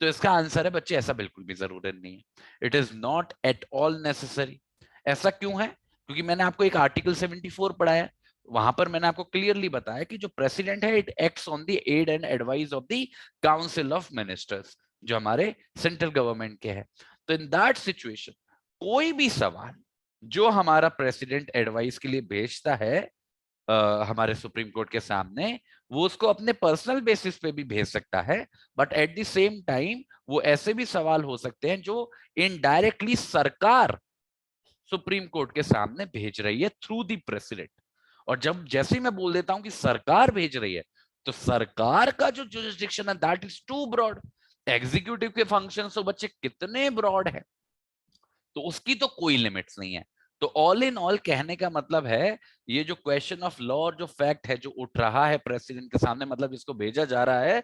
तो इसका आंसर है बच्चे, ऐसा बिल्कुल भी जरूरत नहीं है। It is not at all necessary. ऐसा क्यों है? क्योंकि मैंने आपको एक आर्टिकल 74 पढ़ाया, वहां पर मैंने आपको क्लियरली बताया कि जो प्रेसिडेंट है, it acts on the aid and advice of the council of ministers, जो हमारे सेंट्रल गवर्नमेंट के हैं। तो इन दैट सिचुएशन, कोई भी सवाल जो हमारा प्रेसिडेंट एडवाइस के लिए भेजता है हमारे सुप्रीम कोर्ट के सामने, वो उसको अपने पर्सनल बेसिस पे भी भेज सकता है, but at the same time वो ऐसे भी सवाल हो सकते हैं जो इनडायरेक्टली सरकार सुप्रीम कोर्ट के सामने भेज रही है थ्रू द प्रेसिडेंट। और जब जैसे ही मैं बोल देता हूं कि सरकार भेज रही है, तो सरकार का जो जुरिस्डिक्शन है that is too broad. Executive के फंक्शन तो बच्चे कितने ब्रॉड है, तो उसकी तो कोई लिमिट्स नहीं है। तो ऑल इन ऑल कहने का मतलब है, ये जो क्वेश्चन ऑफ लॉ और जो फैक्ट है जो उठ रहा है प्रेसिडेंट के सामने, मतलब इसको भेजा जा रहा है,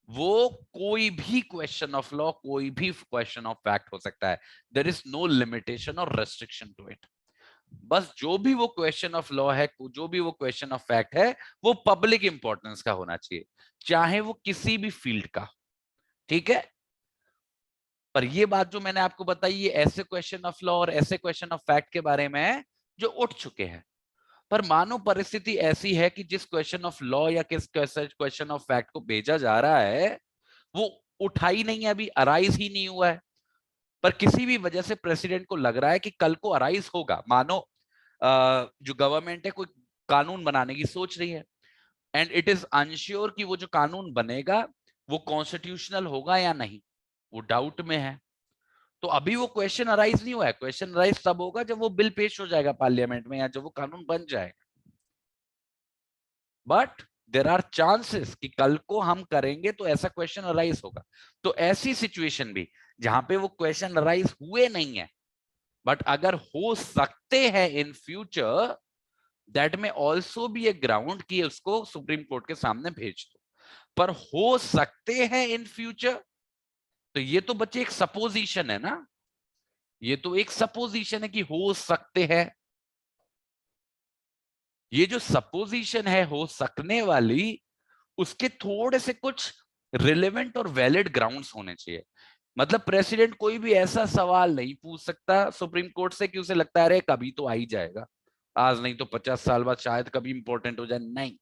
वो कोई भी क्वेश्चन ऑफ लॉ, कोई भी क्वेश्चन ऑफ फैक्ट हो सकता है। देयर इज नो लिमिटेशन और रेस्ट्रिक्शन टू इट। बस जो भी वो क्वेश्चन ऑफ लॉ है, जो भी वो क्वेश्चन ऑफ फैक्ट है, वो पब्लिक इंपॉर्टेंस का होना चाहिए, चाहे वो किसी भी फील्ड का। ठीक है, पर ये बात जो मैंने आपको बताई, ये ऐसे क्वेश्चन ऑफ लॉ और ऐसे क्वेश्चन ऑफ फैक्ट के बारे में है जो उठ चुके हैं। पर मानो परिस्थिति ऐसी है कि जिस क्वेश्चन ऑफ लॉ या किस क्वेश्चन ऑफ फैक्ट को भेजा जा रहा है वो उठा ही नहीं है, अभी अराइज ही नहीं हुआ है, पर किसी भी वजह से प्रेसिडेंट को लग रहा है कि कल को अराइज होगा। मानो जो गवर्नमेंट है कोई कानून बनाने की सोच रही है एंड इट इज अनश्योर कि वो जो कानून बनेगा वो कॉन्स्टिट्यूशनल होगा या नहीं, वो डाउट में है। तो अभी वो क्वेश्चन अराइज नहीं हुआ है, क्वेश्चन अराइज तब होगा जब वो बिल पेश हो जाएगा पार्लियामेंट में या जब वो कानून बन जाएगा। बट देर आर चांसेस कि कल को हम करेंगे तो ऐसा क्वेश्चन अराइज होगा। तो ऐसी सिचुएशन भी जहां पे वो क्वेश्चन अराइज हुए नहीं है बट अगर हो सकते हैं इन फ्यूचर, दैट में ऑल्सो बी ए ग्राउंड कि उसको सुप्रीम कोर्ट के सामने भेज दो। पर हो सकते हैं इन फ्यूचर, तो ये तो बच्चे एक सपोजिशन है ना, ये तो एक सपोजिशन है कि हो सकते हैं। ये जो सपोजिशन है हो सकने वाली, उसके थोड़े से कुछ रिलेवेंट और वैलिड ग्राउंड्स होने चाहिए। मतलब प्रेसिडेंट कोई भी ऐसा सवाल नहीं पूछ सकता सुप्रीम कोर्ट से कि उसे लगता है कभी तो आ ही जाएगा, आज नहीं तो 50 साल बाद शायद कभी इंपॉर्टेंट हो जाए। नहीं,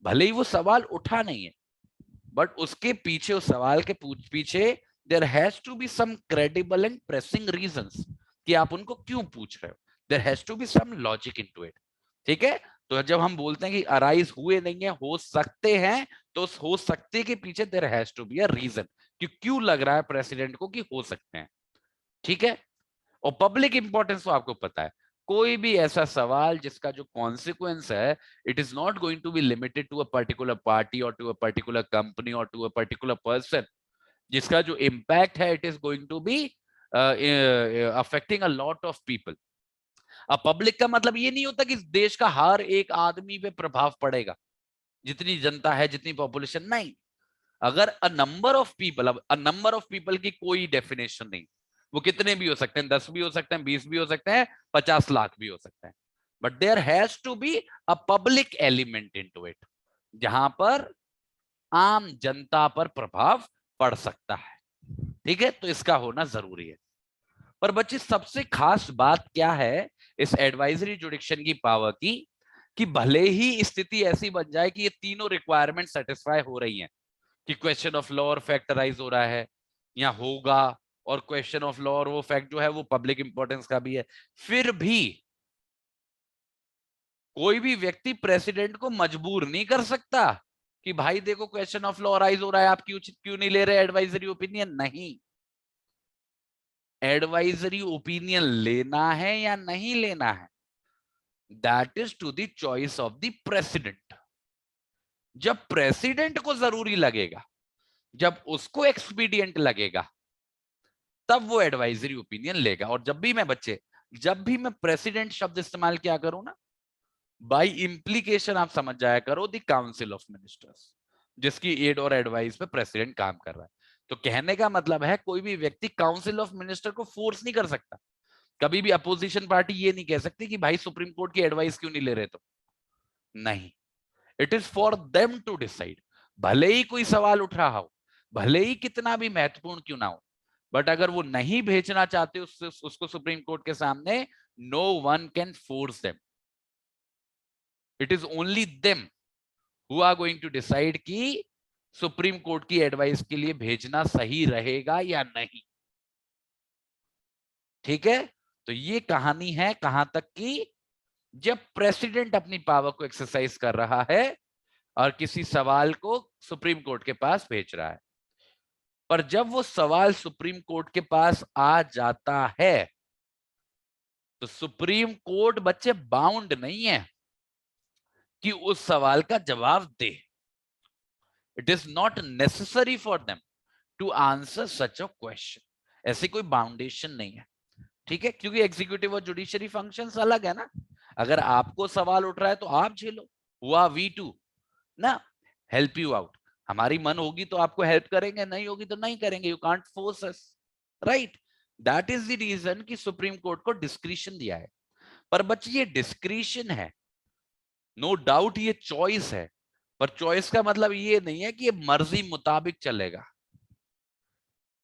भले ही वो सवाल उठा नहीं है बट उसके पीछे, उस सवाल के पीछे there has to be some credible and pressing reasons कि आप उनको क्यों पूछ रहे हो। There has to be some logic into it. ठीक है, तो जब हम बोलते हैं कि अराइज हुए नहीं है, हो सकते हैं, तो हो सकते के पीछे there has to be a reason कि क्यों लग रहा है प्रेसिडेंट को कि हो सकते हैं। ठीक है, और पब्लिक इंपॉर्टेंस तो आपको पता है, कोई भी ऐसा सवाल जिसका जो कॉन्सिक्वेंस है it is not going to be limited to a particular party और टू अ पर्टिकुलर कंपनी और टू अ पर्टिकुलर पर्सन, जिसका जो इम्पैक्ट है it is going to be affecting a lot of people. अब public का मतलब ये नहीं होता कि देश का हर एक आदमी पे प्रभाव पड़ेगा, जितनी जनता है जितनी पॉपुलेशन, नहीं। अगर अ नंबर ऑफ पीपल, अब अ नंबर ऑफ पीपल की कोई डेफिनेशन नहीं, वो कितने भी हो सकते हैं, 10 भी हो सकते हैं, 20 भी हो सकते हैं, 50 लाख भी हो सकते हैं, but there has to be a public element into it, जहां पर आम जनता पर प्रभाव पड़ सकता है। ठीक है, तो इसका होना जरूरी है। पर बच्चे सबसे खास बात क्या है इस एडवाइजरी जुडिक्शन की पावर की, कि भले ही स्थिति ऐसी बन जाए कि ये तीनों रिक्वायरमेंट सेटिस्फाई हो रही हैं कि क्वेश्चन ऑफ लॉ और फैक्ट राइज हो रहा है या होगा, और क्वेश्चन ऑफ लॉ और वो फैक्ट जो है वो पब्लिक इंपॉर्टेंस का भी है, फिर भी कोई भी व्यक्ति प्रेसिडेंट को मजबूर नहीं कर सकता कि भाई देखो क्वेश्चन ऑफ लॉ राइज हो रहा है, आप क्यों क्यों नहीं ले रहे एडवाइजरी ओपिनियन। नहीं, एडवाइजरी ओपिनियन लेना है या नहीं लेना है, that is to the choice of the president. जब प्रेसिडेंट को जरूरी लगेगा, जब उसको एक्सपीडियंट लगेगा, तब वो एडवाइजरी ओपिनियन लेगा। और जब भी मैं प्रेसिडेंट शब्द इस्तेमाल किया करूं ना, बाय इंप्लीकेशन आप समझ जाया करो द काउंसिल ऑफ मिनिस्टर्स, जिसकी एड और एडवाइस पे प्रेसिडेंट काम कर रहा है। तो कहने का मतलब है कोई भी व्यक्ति काउंसिल ऑफ मिनिस्टर को फोर्स नहीं कर सकता। कभी भी अपोजिशन पार्टी ये नहीं कह सकती कि भाई सुप्रीम कोर्ट की एडवाइस क्यों नहीं ले रहे, तो नहीं, it is for them to decide. भले ही कोई सवाल उठ रहा हो, भले ही कितना भी महत्वपूर्ण क्यों ना हो, बट अगर वो नहीं भेजना चाहते उसको सुप्रीम कोर्ट के सामने, no one can force them. It is only them who are going to decide कि सुप्रीम कोर्ट की एडवाइस के लिए भेजना सही रहेगा या नहीं। ठीक है, तो ये कहानी है कहां तक की, जब प्रेसिडेंट अपनी पावर को एक्सरसाइज कर रहा है और किसी सवाल को सुप्रीम कोर्ट के पास भेज रहा है। पर जब वो सवाल सुप्रीम कोर्ट के पास आ जाता है तो सुप्रीम कोर्ट बच्चे बाउंड नहीं है कि उस सवाल का जवाब दे। It is not necessary for them to answer such a question, ऐसी कोई बाउंडेशन नहीं है। ठीक है, क्योंकि एग्जीक्यूटिव और जुडिशरी फंक्शंस अलग है ना। अगर आपको सवाल उठ रहा है तो आप झेलो, हुआ वी टू ना, हेल्प यू आउट। हमारी मन होगी तो आपको हेल्प करेंगे, नहीं होगी तो नहीं करेंगे, you can't force us, right. That is the reason कि सुप्रीम कोर्ट को डिस्क्रिशन दिया है। पर बच्चे ये डिस्क्रिशन है, नो डाउट ये चॉइस है, पर चॉइस का मतलब ये नहीं है कि ये मर्जी मुताबिक चलेगा।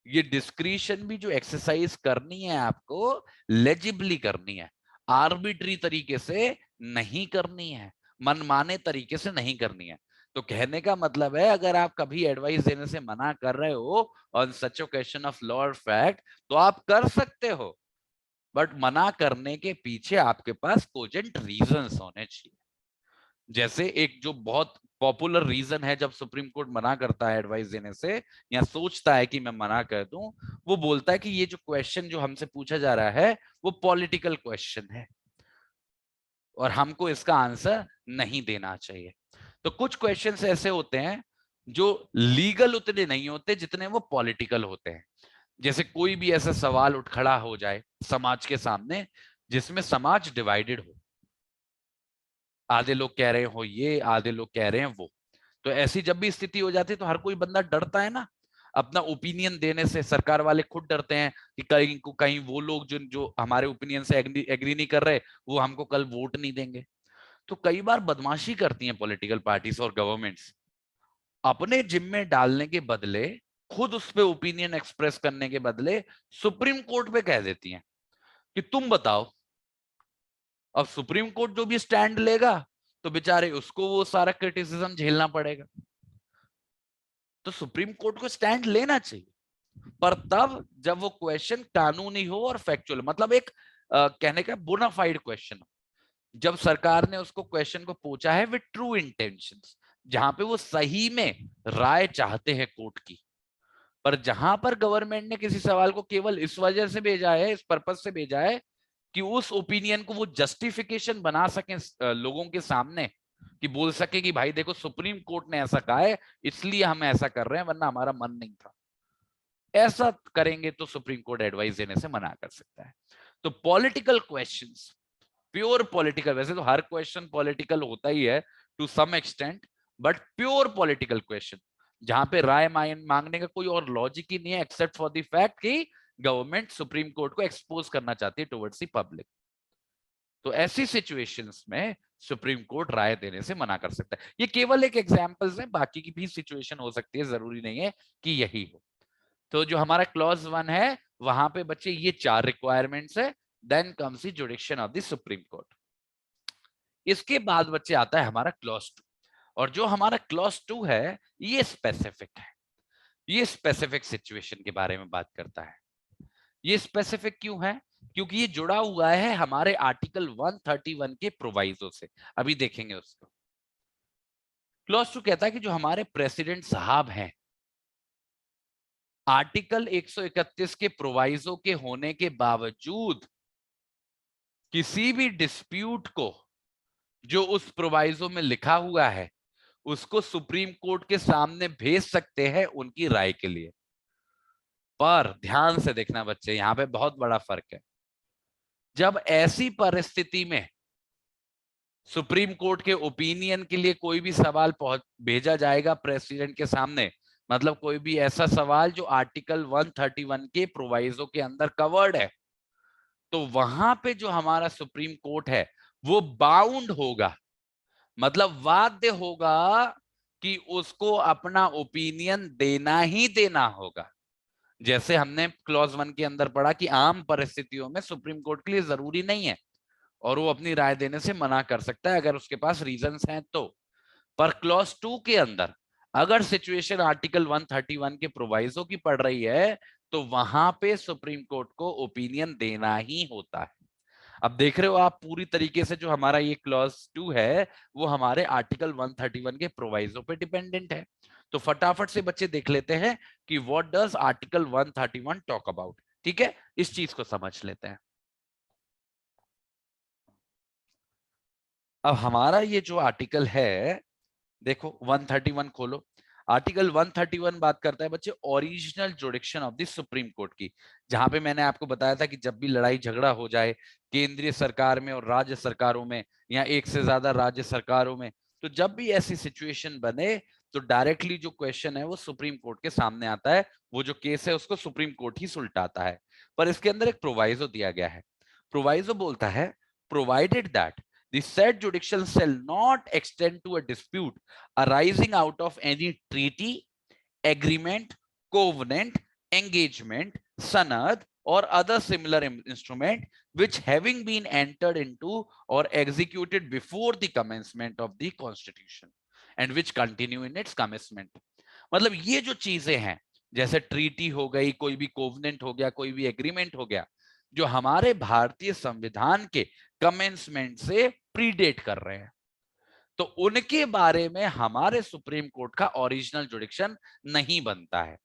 ये डिस्क्रिशन भी जो एक्सरसाइज करनी है आपको, लेजिबली करनी है। आर्बिट्री तरीके से नहीं करनी है, मनमाने तरीके से नहीं करनी है। तो कहने का मतलब है अगर आप कभी एडवाइस देने से मना कर रहे हो on such a question of law और फैक्ट तो आप कर सकते हो, बट मना करने के पीछे आपके पास कोजेंट रीजंस होने चाहिए। जैसे एक जो बहुत पॉपुलर रीजन है जब सुप्रीम कोर्ट मना करता है एडवाइस देने से या सोचता है कि मैं मना कर दूं, वो बोलता है कि ये जो क्वेश्चन जो हमसे पूछा जा रहा है वो पॉलिटिकल क्वेश्चन है और हमको इसका आंसर नहीं देना चाहिए। तो कुछ क्वेश्चंस ऐसे होते हैं जो लीगल उतने नहीं होते जितने वो पॉलिटिकल होते हैं। जैसे कोई भी ऐसा सवाल उठ खड़ा हो जाए समाज के सामने जिसमें समाज डिवाइडेड हो, आधे लोग कह रहे हो ये, आधे लोग कह रहे हैं वो, तो ऐसी जब भी स्थिति हो जाती है तो हर कोई बंदा डरता है ना अपना ओपिनियन देने से। सरकार वाले खुद डरते हैं कि कहीं वो लोग जो जो हमारे ओपिनियन से एग्री नहीं कर रहे वो हमको कल वोट नहीं देंगे। तो कई बार बदमाशी करती हैं पॉलिटिकल पार्टीज और गवर्नमेंट्स, अपने जिम्मे डालने के बदले, खुद उस पे ओपिनियन एक्सप्रेस करने के बदले सुप्रीम कोर्ट पे कह देती हैं कि तुम बताओ। अब सुप्रीम कोर्ट जो भी स्टैंड लेगा तो बेचारे उसको वो सारा क्रिटिसिज्म झेलना पड़ेगा। तो सुप्रीम कोर्ट को स्टैंड लेना चाहिए, पर तब जब वो क्वेश्चन कानूनी हो और फैक्चुअल, मतलब एक कहने का बोनाफाइड क्वेश्चन हो, जब सरकार ने उसको क्वेश्चन को पूछा है विद ट्रू इंटेंशंस, जहां पे वो सही में राय चाहते हैं कोर्ट की। पर जहां पर गवर्नमेंट ने किसी सवाल को केवल इस वजह से भेजा है, इस पर्पज से भेजा है कि उस ओपिनियन को वो जस्टिफिकेशन बना सके लोगों के सामने, कि बोल सके कि भाई देखो सुप्रीम कोर्ट ने ऐसा कहा है इसलिए हम ऐसा कर रहे हैं वरना हमारा मन नहीं था, ऐसा करेंगे तो सुप्रीम कोर्ट एडवाइस देने से मना कर सकता है। तो पॉलिटिकल क्वेश्चंस, प्योर पॉलिटिकल, वैसे तो हर क्वेश्चन पॉलिटिकल होता ही है to some extent, but pure political question जहां पे राय मांगने का कोई और लॉजिक ही नहीं है एक्सेप्ट फॉर द फैक्ट कि गवर्नमेंट सुप्रीम कोर्ट को एक्सपोज करना चाहती है टुवर्ड्स द पब्लिक, तो ऐसी सिचुएशंस में सुप्रीम कोर्ट राय देने से मना कर सकता है। ये केवल एक एग्जांपल्स है, बाकी की भी सिचुएशन हो सकती है, जरूरी नहीं है कि यही हो। तो जो हमारा क्लॉज 1 है वहां पे बच्चे ये 4 रिक्वायरमेंट्स है, then comes the jurisdiction of the supreme court. इसके बाद बच्चे आता है हमारा क्लॉज 2, और जो हमारा क्लॉज 2 है ये स्पेसिफिक है, ये स्पेसिफिक सिचुएशन के बारे में बात करता है। ये स्पेसिफिक क्यों है? क्योंकि ये जुड़ा हुआ है हमारे आर्टिकल 131 के प्रोवाइजो से, अभी देखेंगे उसको। क्लॉज 2 कहता है कि जो हमारे प्रेसिडेंट साहब हैं, आर्टिकल 131 के प्रोवाइजो के होने के बावजूद किसी भी डिस्प्यूट को जो उस प्रोवाइजो में लिखा हुआ है उसको सुप्रीम कोर्ट के सामने भेज सकते हैं उनकी राय के लिए। पर ध्यान से देखना बच्चे, यहां पे बहुत बड़ा फर्क है। जब ऐसी परिस्थिति में सुप्रीम कोर्ट के ओपिनियन के लिए कोई भी सवाल भेजा जाएगा प्रेसिडेंट के सामने, मतलब कोई भी ऐसा सवाल जो आर्टिकल 131 के प्रोवाइजो के अंदर कवर्ड है, तो वहां पे जो हमारा सुप्रीम कोर्ट है वो बाउंड होगा, मतलब बाध्य होगा कि उसको अपना ओपिनियन देना ही देना होगा। जैसे हमने क्लॉज 1 के अंदर पढ़ा कि आम परिस्थितियों में सुप्रीम कोर्ट के लिए जरूरी नहीं है और वो अपनी राय देने से मना कर सकता है अगर उसके पास रीजंस हैं तो। पर क्लॉज 2 के अंदर अगर सिचुएशन आर्टिकल 131 के प्रोवाइजो की पड़ रही है तो वहां पे सुप्रीम कोर्ट को ओपिनियन देना ही होता है। अब देख रहे हो आप पूरी तरीके से जो हमारा ये क्लॉज 2 है वो हमारे आर्टिकल 131 के प्रोवाइजो पे डिपेंडेंट है। तो फटाफट से बच्चे देख लेते हैं कि what does article 131 talk about. ठीक है, इस चीज को समझ लेते हैं। अब हमारा ये जो आर्टिकल है, देखो 131 खोलो। आर्टिकल 131 बात करता है बच्चे original जुडिक्शन of the supreme court की, जहां पे मैंने आपको बताया था कि जब भी लड़ाई झगड़ा हो जाए केंद्रीय सरकार में और राज्य सरकारों में या एक से ज्यादा राज्य सरकारों में, तो जब भी ऐसी सिचुएशन बने तो डायरेक्टली जो क्वेश्चन है वो सुप्रीम कोर्ट के सामने आता है, वो जो केस है उसको सुप्रीम कोर्ट ही सुलटाता है। पर इसके अंदर एक प्रोवाइजो दिया गया है। प्रोवाइजो बोलता है provided that the said jurisdiction shall not extend to a dispute arising out of any treaty, agreement, covenant, engagement, sanad or other similar instrument which having been entered into or executed before the commencement of the constitution and which continue in its commencement। मतलब ये जो चीजें हैं जैसे treaty हो गई, कोई भी कोवेनेंट हो गया, कोई भी एग्रीमेंट हो गया, जो हमारे भारतीय संविधान के कमेंसमेंट से प्रीडेट कर रहे हैं, तो उनके बारे में हमारे सुप्रीम कोर्ट का ओरिजिनल जुडिक्शन नहीं बनता है।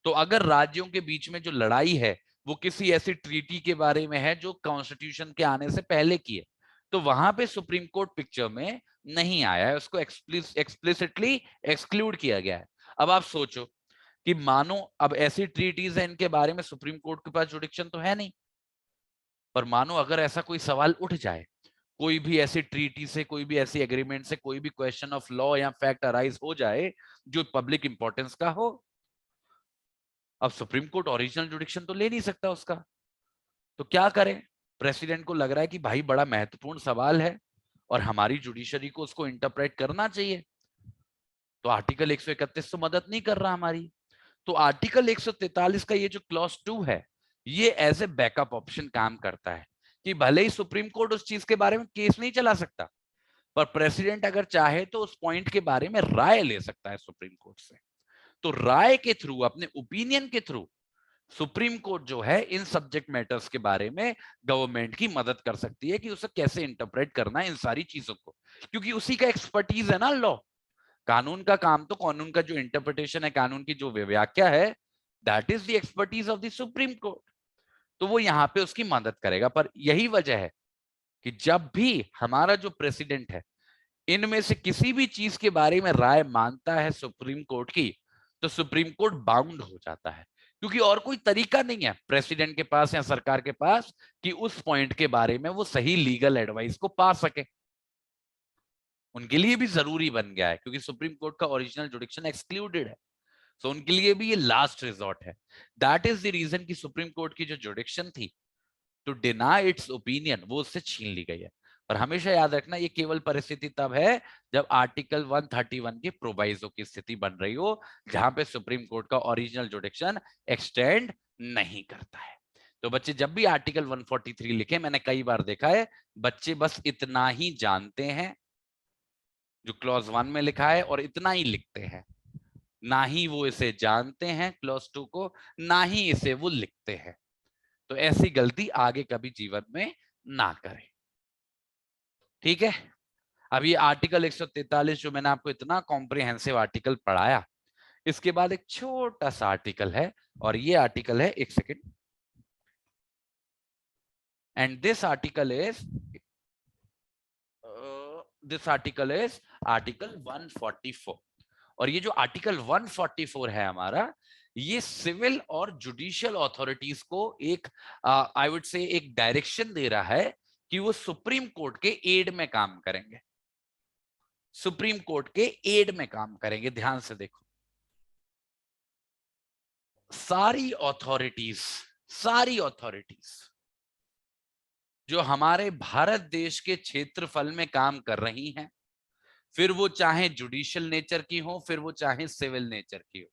तो अगर राज्यों के बीच में जो लड़ाई है वो किसी ऐसी ट्रीटी के बारे में है जो कॉन्स्टिट्यूशन के आने से पहले की है, तो वहां पे सुप्रीम कोर्ट पिक्चर में नहीं आया है, उसको एक्सप्लिसिटली एक्सक्लूड किया गया है। अब आप सोचो कि मानो अब ऐसी ट्रीटीज है इनके बारे में सुप्रीम कोर्ट के पास जुडिक्शन तो है नहीं, पर मानो अगर ऐसा कोई सवाल उठ जाए, कोई भी ऐसी ट्रीटी से, कोई भी ऐसी एग्रीमेंट से कोई भी क्वेश्चन ऑफ लॉ या फैक्ट अराइज हो जाए जो पब्लिक इंपॉर्टेंस का हो, अब सुप्रीम कोर्ट ओरिजिनल जुडिक्शन तो ले नहीं सकता उसका, तो क्या करें? प्रेसिडेंट को लग रहा है कि भाई बड़ा महत्वपूर्ण सवाल है और हमारी जुडिशरी को उसको इंटरप्रेट करना चाहिए, तो आर्टिकल 131 तो मदद नहीं कर रहा हमारी। तो आर्टिकल 143 का ये जो क्लॉज 2 है, ये एज ए बैकअप ऑप्शन काम करता है कि भले ही सुप्रीम कोर्ट उस चीज के बारे में केस नहीं चला सकता, पर प्रेसिडेंट अगर चाहे तो उस पॉइंट के बारे में राय ले सकता है सुप्रीम कोर्ट से। तो राय के थ्रू, अपने ओपिनियन के थ्रू सुप्रीम कोर्ट जो है इन सब्जेक्ट मैटर्स के बारे में गवर्नमेंट की मदद कर सकती है कि उसे कैसे इंटरप्रेट करना है इन सारी चीजों को, क्योंकि उसी का एक्सपर्टीज है ना लॉ। कानून का काम तो कानून का जो इंटरप्रिटेशन है, कानून की जो व्याख्या है, that is the expertise of the supreme court. तो वो यहां पे उसकी मदद करेगा। पर यही वजह है कि जब भी हमारा जो प्रेसिडेंट है इनमें से किसी भी चीज के बारे में राय मांगता है सुप्रीम कोर्ट की, तो सुप्रीम कोर्ट बाउंड हो जाता है, क्योंकि और कोई तरीका नहीं है प्रेसिडेंट के पास या सरकार के पास कि उस पॉइंट के बारे में वो सही लीगल एडवाइस को पा सके। उनके लिए भी जरूरी बन गया है क्योंकि सुप्रीम कोर्ट का ओरिजिनल जुडिक्शन एक्सक्लूडेड है, तो उनके लिए भी ये लास्ट रिजॉर्ट है। दैट इज द रीजन कि सुप्रीम कोर्ट की जो जुडिक्शन थी टू डिनाई इट्स ओपिनियन, वो उससे छीन ली गई है। पर हमेशा याद रखना ये केवल परिस्थिति तब है जब आर्टिकल 131 के प्रोवाइजो की स्थिति बन रही हो, जहां पे सुप्रीम कोर्ट का ओरिजिनल जुडिक्शन एक्सटेंड नहीं करता है। तो बच्चे जब भी आर्टिकल 143 लिखे, मैंने कई बार देखा है बच्चे बस इतना ही जानते हैं जो क्लॉज 1 में लिखा है और इतना ही लिखते हैं, ना ही वो इसे जानते हैं क्लॉज 2 को, ना ही इसे वो लिखते हैं। तो ऐसी गलती आगे कभी जीवन में ना करें, ठीक है? अब ये आर्टिकल 143 जो मैंने आपको इतना कॉम्प्रिहेंसिव आर्टिकल पढ़ाया, इसके बाद एक छोटा सा आर्टिकल है और ये आर्टिकल है, एक second, and this article is article 144। और ये जो आर्टिकल 144 है हमारा, ये सिविल और जुडिशियल अथॉरिटीज को एक आई वुड से एक डायरेक्शन दे रहा है कि वो सुप्रीम कोर्ट के एड में काम करेंगे, सुप्रीम कोर्ट के एड में काम करेंगे। ध्यान से देखो, सारी अथॉरिटीज जो हमारे भारत देश के क्षेत्रफल में काम कर रही हैं, फिर वो चाहे जुडिशियल नेचर की हो, फिर वो चाहे सिविल नेचर की हो,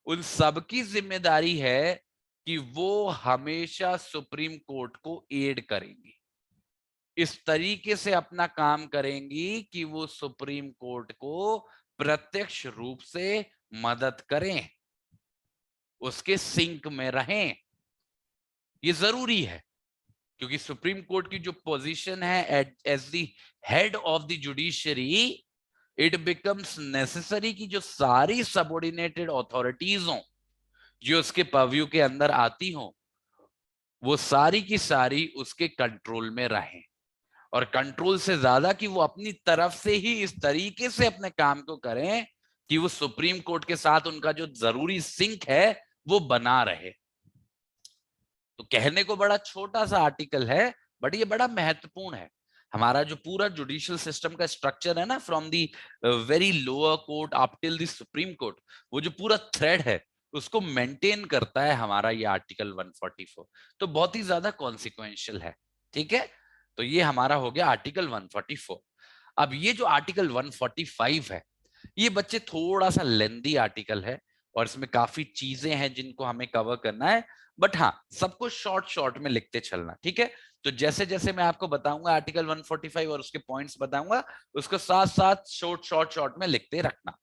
उन सबकी जिम्मेदारी है कि वो हमेशा सुप्रीम कोर्ट को एड करेंगी, इस तरीके से अपना काम करेंगी कि वो सुप्रीम कोर्ट को प्रत्यक्ष रूप से मदद करें, उसके सिंक में रहें। ये जरूरी है क्योंकि सुप्रीम कोर्ट की जो पोजीशन है as the head of the judiciary, it becomes necessary कि जो सारी सबऑर्डिनेटेड अथॉरिटीज हों जो उसके पर्व्यू के अंदर आती हों, वो सारी की सारी उसके कंट्रोल में रहें, और कंट्रोल से ज्यादा कि वो अपनी तरफ से ही इस तरीके से अपने काम को करें कि वो सुप्रीम कोर्ट के साथ उनका जो जरूरी सिंक है वो बना रहे। तो कहने को बड़ा छोटा सा आर्टिकल है, बट ये बड़ा महत्वपूर्ण है। हमारा जो पूरा जुडिशियल सिस्टम का स्ट्रक्चर है ना, from the very lower court up till the supreme court, वो जो पूरा थ्रेड है उसको मेंटेन करता है हमारा ये आर्टिकल 144। तो बहुत ही ज्यादा कॉन्सिक्वेंशियल है, ठीक है? तो ये हमारा हो गया आर्टिकल 144। अब ये जो आर्टिकल 145 है, ये बच्चे थोड़ा सा लेंदी आर्टिकल है और इसमें काफी चीजें हैं जिनको हमें कवर करना है, बट हाँ सब कुछ शॉर्ट शॉर्ट में लिखते चलना, ठीक है। तो जैसे जैसे मैं आपको बताऊंगा आर्टिकल 145 और उसके पॉइंट्स बताऊंगा, उसको साथ साथ शॉर्ट में लिखते रखना,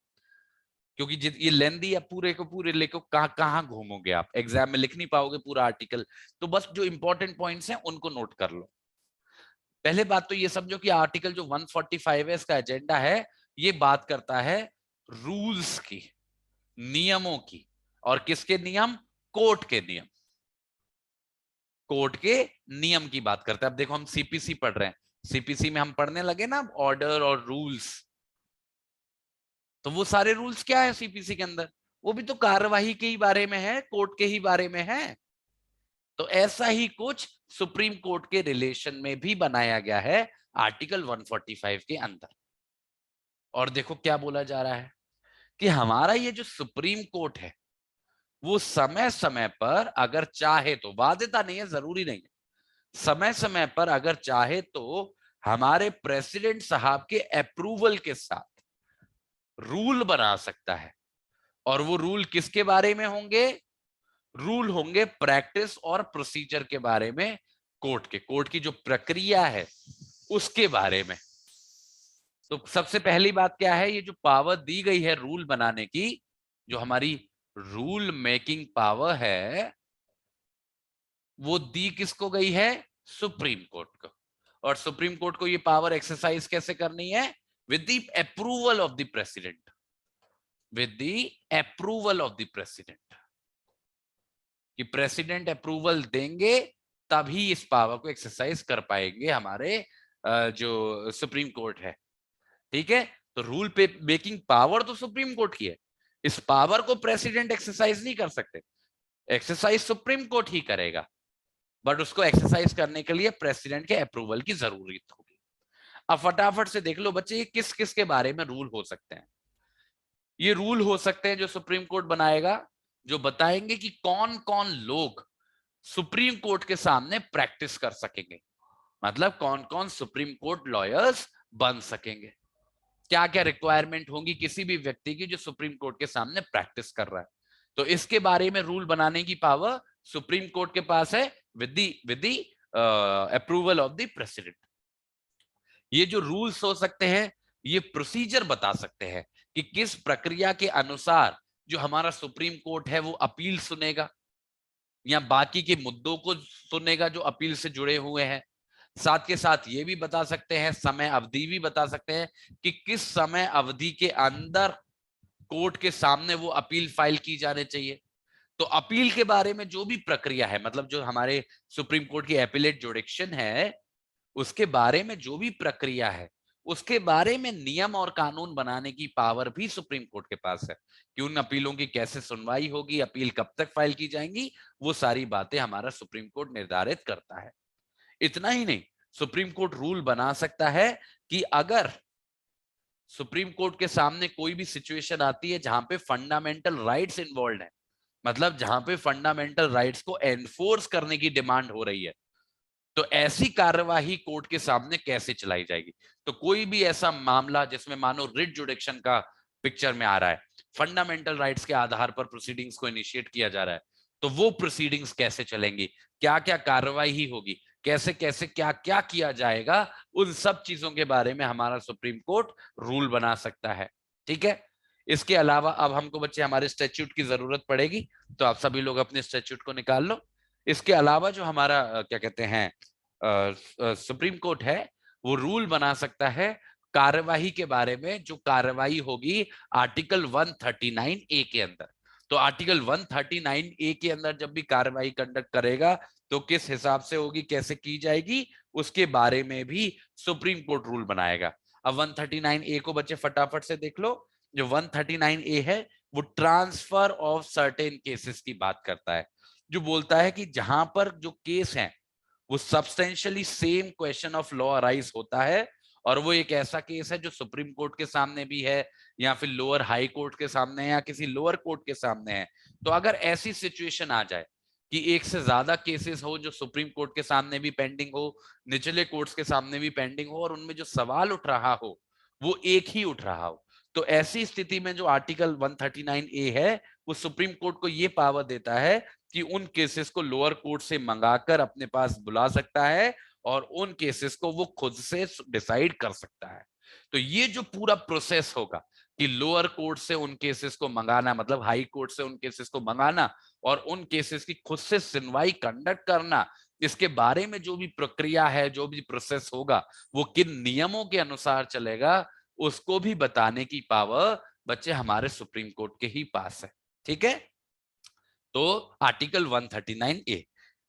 क्योंकि ये लेंदी या पूरे को पूरे लेको कहाँ कहाँ घूमोगे आप, एग्जाम में लिख नहीं पाओगे पूरा आर्टिकल। तो बस जो इंपॉर्टेंट पॉइंट्स हैं उनको नोट कर लो। पहले बात तो ये समझो कि आर्टिकल जो 145 है इसका एजेंडा है, ये बात करता है रूल्स की, नियमों की। और किसके नियम? कोर्ट के नियम। कोर्ट के नियम की बात करते हैं। अब देखो हम सीपीसी पढ़ रहे हैं, सीपीसी में हम पढ़ने लगे ना ऑर्डर और रूल्स, तो वो सारे रूल्स क्या है सीपीसी के अंदर? वो भी तो कार्यवाही के ही बारे में है, कोर्ट के ही बारे में है। तो ऐसा ही कुछ सुप्रीम कोर्ट के रिलेशन में भी बनाया गया है आर्टिकल 145 के अंदर। और देखो क्या बोला जा रहा है कि हमारा ये जो सुप्रीम कोर्ट है वो समय समय पर अगर चाहे तो, बाध्यता नहीं है, जरूरी नहीं है, समय समय पर अगर चाहे तो हमारे प्रेसिडेंट साहब के अप्रूवल के साथ रूल बना सकता है। और वो रूल किसके बारे में होंगे? रूल होंगे प्रैक्टिस और प्रोसीजर के बारे में, कोर्ट की जो प्रक्रिया है उसके बारे में। तो सबसे पहली बात क्या है, ये जो पावर दी गई है रूल बनाने की, जो हमारी रूल मेकिंग पावर है, वो दी किसको गई है? सुप्रीम कोर्ट को। और सुप्रीम कोर्ट को ये पावर एक्सरसाइज कैसे करनी है? With the approval of the president, with the approval of the president, कि प्रेसिडेंट अप्रूवल देंगे तभी इस पावर को एक्सरसाइज कर पाएंगे हमारे जो सुप्रीम कोर्ट है, ठीक है। तो रूल पे मेकिंग पावर तो सुप्रीम कोर्ट की है, इस पावर को प्रेसिडेंट एक्सरसाइज नहीं कर सकते, एक्सरसाइज सुप्रीम कोर्ट ही करेगा, बट उसको एक्सरसाइज करने के लिए प्रेसिडेंट के अप्रूवल की जरूरत होगी। अब फटाफट से देख लो बच्चे, ये किस किस के बारे में रूल हो सकते हैं? ये रूल हो सकते हैं जो सुप्रीम कोर्ट बनाएगा, जो बताएंगे कि कौन कौन लोग सुप्रीम कोर्ट के सामने प्रैक्टिस कर सकेंगे, मतलब कौन कौन सुप्रीम कोर्ट लॉयर्स बन सकेंगे, क्या क्या रिक्वायरमेंट होंगी किसी भी व्यक्ति की जो सुप्रीम कोर्ट के सामने प्रैक्टिस कर रहा है। तो इसके बारे में रूल बनाने की पावर सुप्रीम कोर्ट के पास है with the approval of the president. ये जो रूल्स हो सकते हैं, ये प्रोसीजर बता सकते हैं कि किस प्रक्रिया के अनुसार जो हमारा सुप्रीम कोर्ट है वो अपील सुनेगा या बाकी के मुद्दों को सुनेगा जो अपील से जुड़े हुए हैं। साथ के साथ ये भी बता सकते हैं, समय अवधि भी बता सकते हैं कि किस समय अवधि के अंदर कोर्ट के सामने वो अपील फाइल की जाने चाहिए। तो अपील के बारे में जो भी प्रक्रिया है, मतलब जो हमारे सुप्रीम कोर्ट की एपिलेट जुडिक्शन है उसके बारे में जो भी प्रक्रिया है, उसके बारे में नियम और कानून बनाने की पावर भी सुप्रीम कोर्ट के पास है कि उन अपीलों की कैसे सुनवाई होगी, अपील कब तक फाइल की जाएंगी, वो सारी बातें हमारा सुप्रीम कोर्ट निर्धारित करता है। इतना ही नहीं, सुप्रीम कोर्ट रूल बना सकता है कि अगर सुप्रीम कोर्ट के सामने कोई भी सिचुएशन आती है जहां पे फंडामेंटल राइट्स इन्वॉल्व है, मतलब जहां पे फंडामेंटल राइट्स को एनफोर्स करने की डिमांड हो रही है, तो ऐसी कार्यवाही कोर्ट के सामने कैसे चलाई जाएगी। तो कोई भी ऐसा मामला जिसमें मानो रिट जुडिक्शन का पिक्चर में आ रहा है, फंडामेंटल राइट्स के आधार पर प्रोसीडिंग्स को इनिशिएट किया जा रहा है, तो वो प्रोसीडिंग्स कैसे चलेंगी, क्या क्या कार्रवाई होगी, कैसे कैसे क्या क्या किया जाएगा, उन सब चीजों के बारे में हमारा सुप्रीम कोर्ट रूल बना सकता है, ठीक है। इसके अलावा अब हमको बच्चे हमारे स्टैट्यूट की जरूरत पड़ेगी, तो आप सभी लोग अपने स्टैट्यूट को निकाल लो। इसके अलावा जो हमारा क्या कहते हैं सुप्रीम कोर्ट है, वो रूल बना सकता है कार्यवाही के बारे में, जो कार्यवाही होगी आर्टिकल 139 ए के अंदर। तो आर्टिकल 139 ए के अंदर जब भी कार्यवाही कंडक्ट करेगा तो किस हिसाब से होगी, कैसे की जाएगी, उसके बारे में भी सुप्रीम कोर्ट रूल बनाएगा। अब 139 ए को बच्चे फटाफट से देख लो। जो 139 ए है वो ट्रांसफर ऑफ सर्टेन केसेस की बात करता है, जो बोलता है कि जहां पर जो केस है वो substantially same question of law arise होता है, और वो एक ऐसा केस है जो सुप्रीम कोर्ट के सामने भी है या फिर लोअर हाई कोर्ट के सामने है या किसी लोअर कोर्ट के सामने है। तो अगर ऐसी सिचुएशन आ जाए कि एक से ज्यादा केसेस हो जो सुप्रीम कोर्ट के सामने भी पेंडिंग हो, निचले कोर्ट्स के सामने भी पेंडिंग हो, और उनमें जो सवाल उठ रहा हो वो एक ही उठ रहा हो, तो ऐसी स्थिति में जो आर्टिकल 139A है वो सुप्रीम कोर्ट को ये पावर देता है कि उन केसेस को लोअर कोर्ट से मंगाकर अपने पास बुला सकता है और उन केसेस को वो खुद से डिसाइड कर सकता है। तो ये जो पूरा प्रोसेस होगा कि लोअर कोर्ट से उन केसेस को मंगाना, मतलब हाई कोर्ट से उन केसेस को मंगाना और उन केसेस की खुद से सुनवाई कंडक्ट करना, इसके बारे में जो भी प्रक्रिया है, जो भी प्रोसेस होगा, वो किन नियमों के अनुसार चलेगा, उसको भी बताने की पावर बच्चे हमारे सुप्रीम कोर्ट के ही पास है। ठीक है, तो आर्टिकल 139A।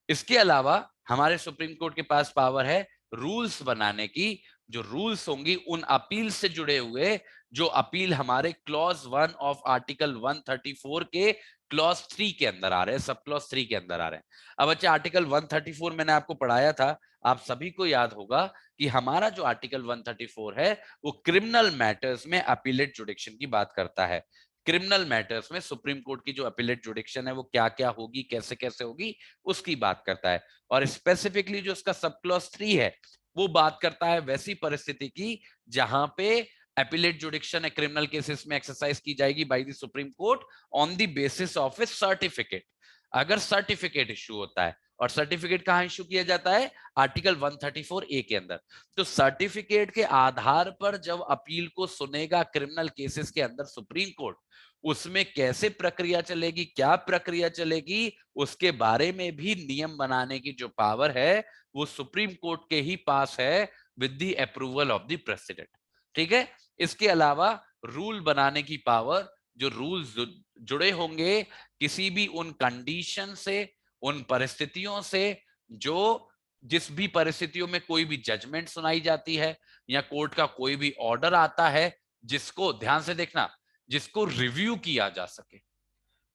इसके अलावा हमारे सुप्रीम कोर्ट के पास पावर है रूल्स बनाने की। जो रूल्स होंगी उन अपील से जुड़े हुए, जो अपील हमारे क्लॉज 1 ऑफ आर्टिकल 134 के क्लॉज 3 के अंदर आ रहे हैं, सब क्लॉज 3 के अंदर आ रहे हैं। अब बच्चे आर्टिकल 134 मैंने आपको पढ़ाया था, आप सभी को याद होगा कि हमारा जो आर्टिकल 134 है वो क्रिमिनल मैटर्स में अपीलेट जुडिक्शन की बात करता है। क्रिमिनल मैटर्स में सुप्रीम कोर्ट की जो अपीलेट जुडिक्शन है वो क्या क्या होगी, कैसे कैसे होगी, उसकी बात करता है। और स्पेसिफिकली जो उसका सब क्लॉज 3 है वो बात करता है वैसी परिस्थिति की जहां पे अपीलेट जुडिक्शन क्रिमिनल केसेस में एक्सरसाइज की जाएगी by the supreme court on the basis of A certificate. अगर सर्टिफिकेट इश्यू होता है, और सर्टिफिकेट कहां इश्यू किया जाता है, आर्टिकल 134A के अंदर। तो सर्टिफिकेट के आधार पर जब अपील को सुनेगा क्रिमिनल केसेस के अंदर सुप्रीम कोर्ट, उसमें कैसे प्रक्रिया चलेगी, क्या प्रक्रिया चलेगी, उसके बारे में भी नियम बनाने की जो पावर है वो सुप्रीम कोर्ट के ही पास है with the approval of the president. ठीक है, इसके अलावा रूल बनाने की पावर, जो रूल्स जुड़े होंगे किसी भी उन कंडीशन से, उन परिस्थितियों से, जो जिस भी परिस्थितियों में कोई भी जजमेंट सुनाई जाती है या कोर्ट का कोई भी ऑर्डर आता है, जिसको ध्यान से देखना, जिसको रिव्यू किया जा सके,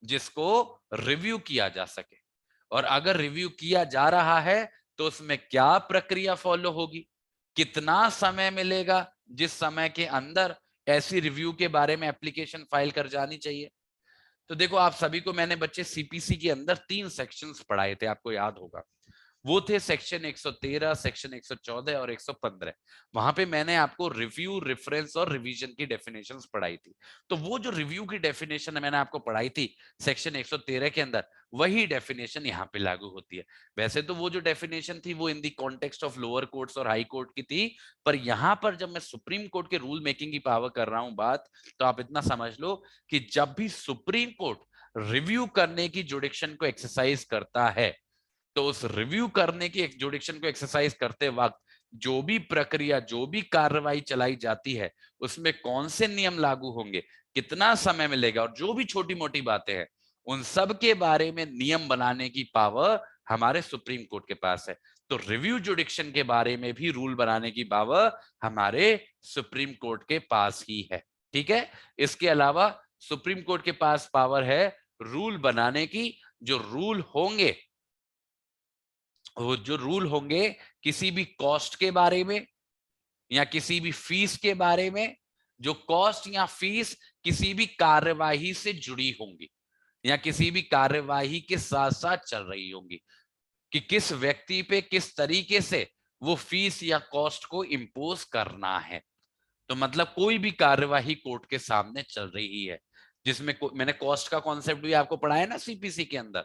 जिसको रिव्यू किया जा सके। और अगर रिव्यू किया जा रहा है तो उसमें क्या प्रक्रिया फॉलो होगी, कितना समय मिलेगा, जिस समय के अंदर ऐसी रिव्यू के बारे में एप्लीकेशन फाइल कर जानी चाहिए। तो देखो आप सभी को मैंने बच्चे सीपीसी के अंदर 3 सेक्शंस पढ़ाए थे, आपको याद होगा। वो थे सेक्शन 113, सेक्शन 114 और 115। वहां पे मैंने आपको रिव्यू, रेफरेंस और रिवीजन की डेफिनेशंस पढ़ाई थी। तो वो जो रिव्यू की डेफिनेशन मैंने आपको पढ़ाई थी सेक्शन 113 के अंदर, वही डेफिनेशन यहाँ पे लागू होती है। वैसे तो वो जो डेफिनेशन थी वो in the context of lower courts और हाई कोर्ट की थी, पर यहाँ पर जब मैं सुप्रीम कोर्ट के रूल मेकिंग की पावर कर रहा हूँ बात, तो आप इतना समझ लो कि जब भी सुप्रीम कोर्ट रिव्यू करने की जुडिक्शन को एक्सरसाइज करता है, तो उस रिव्यू करने की जुडिक्शन को एक्सरसाइज करते वक्त जो भी प्रक्रिया, जो भी कार्रवाई चलाई जाती है, उसमें कौन से नियम लागू होंगे, कितना समय मिलेगा, और जो भी छोटी मोटी बातें हैं, उन सब के बारे में नियम बनाने की पावर हमारे सुप्रीम कोर्ट के पास है। तो रिव्यू जुडिक्शन के बारे में भी रूल बनाने की पावर हमारे सुप्रीम कोर्ट के पास ही है। ठीक है, इसके अलावा सुप्रीम कोर्ट के पास पावर है रूल बनाने की। जो रूल होंगे, वो जो रूल होंगे किसी भी कॉस्ट के बारे में या किसी भी फीस के बारे में, जो कॉस्ट या फीस किसी भी कार्यवाही से जुड़ी होंगी या किसी भी कार्यवाही के साथ साथ चल रही होंगी, कि किस व्यक्ति पे किस तरीके से वो फीस या कॉस्ट को इम्पोज करना है। तो मतलब कोई भी कार्यवाही कोर्ट के सामने चल रही है जिसमें मैंने कॉस्ट का कॉन्सेप्ट भी आपको पढ़ाया ना सीपीसी के अंदर।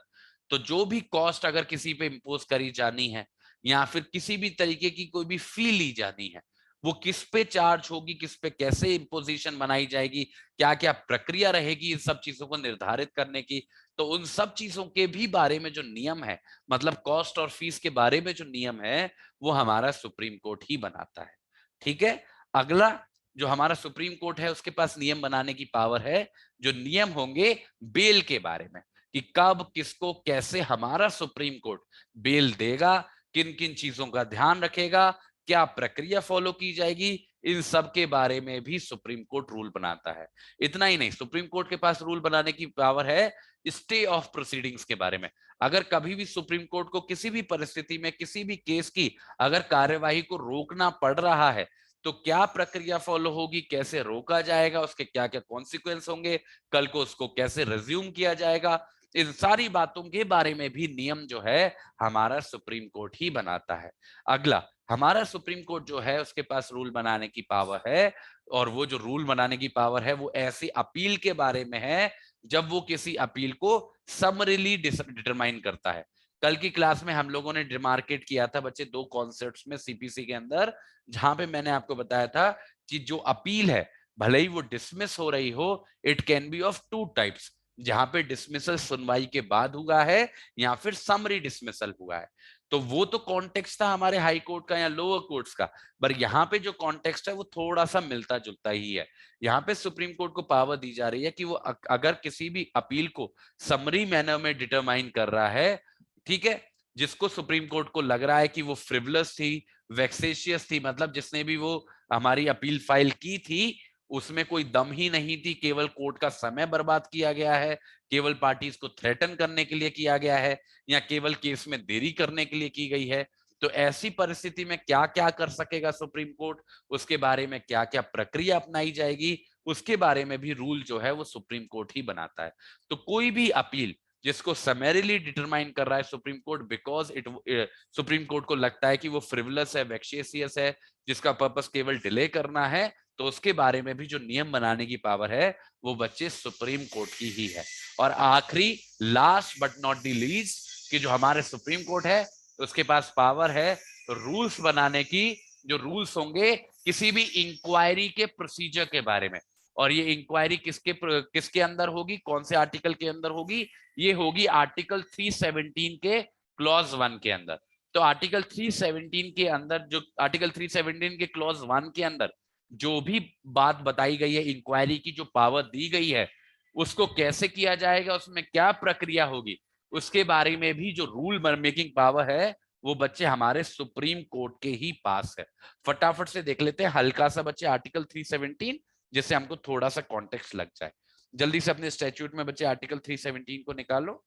तो जो भी कॉस्ट अगर किसी पे इम्पोज करी जानी है या फिर किसी भी तरीके की कोई भी फी ली जानी है, वो किस पे चार्ज होगी, किस पे कैसे इम्पोजिशन बनाई जाएगी, क्या क्या प्रक्रिया रहेगी इन सब चीजों को निर्धारित करने की, तो उन सब चीजों के भी बारे में जो नियम है, मतलब कॉस्ट और फीस के बारे में जो नियम है, वो हमारा सुप्रीम कोर्ट ही बनाता है। ठीक है, अगला जो हमारा सुप्रीम कोर्ट है उसके पास नियम बनाने की पावर है, जो नियम होंगे बेल के बारे में, कि कब किसको कैसे हमारा सुप्रीम कोर्ट बेल देगा, किन किन चीजों का ध्यान रखेगा, क्या प्रक्रिया फॉलो की जाएगी, इन सब के बारे में भी सुप्रीम कोर्ट रूल बनाता है। इतना ही नहीं, सुप्रीम कोर्ट के पास रूल बनाने की पावर है स्टे ऑफ प्रोसीडिंग्स के बारे में। अगर कभी भी सुप्रीम कोर्ट को किसी भी परिस्थिति में किसी भी केस की अगर कार्यवाही को रोकना पड़ रहा है, तो क्या प्रक्रिया फॉलो होगी, कैसे रोका जाएगा, उसके क्या क्या कॉन्सिक्वेंस होंगे, कल को उसको कैसे रिज्यूम किया जाएगा, इन सारी बातों के बारे में भी नियम जो है हमारा सुप्रीम कोर्ट ही बनाता है। अगला हमारा सुप्रीम कोर्ट जो है उसके पास रूल बनाने की पावर है, और वो जो रूल बनाने की पावर है वो ऐसी अपील के बारे में है जब वो किसी अपील को समरीली डिटरमाइन करता है। कल की क्लास में हम लोगों ने डिमार्केट किया था बच्चे दो कॉन्सेप्ट्स में सीपीसी के अंदर, जहां पे मैंने आपको बताया था कि जो अपील है भले ही वो डिसमिस हो रही हो, it can be of two types, जहां पे डिसमिसल सुनवाई के बाद हुआ है या फिर समरी डिसमिसल हुआ है। तो वो तो कॉन्टेक्स्ट था हमारे हाई कोर्ट का या लोअर कोर्ट्स का, पर यहाँ पे जो कॉन्टेक्स्ट है वो थोड़ा सा मिलता जुलता ही है। यहाँ पे सुप्रीम कोर्ट को पावर दी जा रही है कि वो अगर किसी भी अपील को समरी मैनर में डिटरमाइन कर रहा है, ठीक है, जिसको सुप्रीम कोर्ट को लग रहा है कि वो फ्रिवलस थी, वेक्सेशियस थी, मतलब जिसने भी वो हमारी अपील फाइल की थी उसमें कोई दम ही नहीं थी, केवल कोर्ट का समय बर्बाद किया गया है, केवल पार्टीज को थ्रेटन करने के लिए किया गया है, या केवल केस में देरी करने के लिए की गई है, तो ऐसी परिस्थिति में क्या क्या कर सकेगा सुप्रीम कोर्ट, उसके बारे में क्या क्या प्रक्रिया अपनाई जाएगी, उसके बारे में भी रूल जो है वो सुप्रीम कोर्ट ही बनाता है। तो कोई भी अपील जिसको समरीली डिटरमाइन कर रहा है supreme court, because it supreme court को लगता है कि वो फ्रिवलस है, वेक्शियस है, जिसका पर्पस केवल डिले करना है, तो उसके बारे में भी जो नियम बनाने की पावर है वो बच्चे सुप्रीम कोर्ट की ही है। और आखिरी, last but not the least, कि जो हमारे सुप्रीम कोर्ट है उसके पास पावर है रूल्स बनाने की, जो रूल्स होंगे किसी भी इंक्वायरी के प्रोसीजर के बारे में। और ये इंक्वायरी किसके अंदर होगी, कौन से आर्टिकल के अंदर होगी, ये होगी आर्टिकल 317 के क्लॉज 1 के अंदर। तो आर्टिकल 317 के अंदर, जो आर्टिकल 317 के क्लॉज 1 के अंदर जो भी बात बताई गई है, इंक्वायरी की जो पावर दी गई है, उसको कैसे किया जाएगा, उसमें क्या प्रक्रिया होगी, उसके बारे में भी जो रूल मेकिंग पावर है वो बच्चे हमारे सुप्रीम कोर्ट के ही पास है। फटाफट से देख लेते हैं हल्का सा बच्चे आर्टिकल 317, जिससे हमको थोड़ा सा कॉन्टेक्स्ट लग जाए। जल्दी से अपने स्टैट्यूट में बच्चे आर्टिकल 317 को निकालो,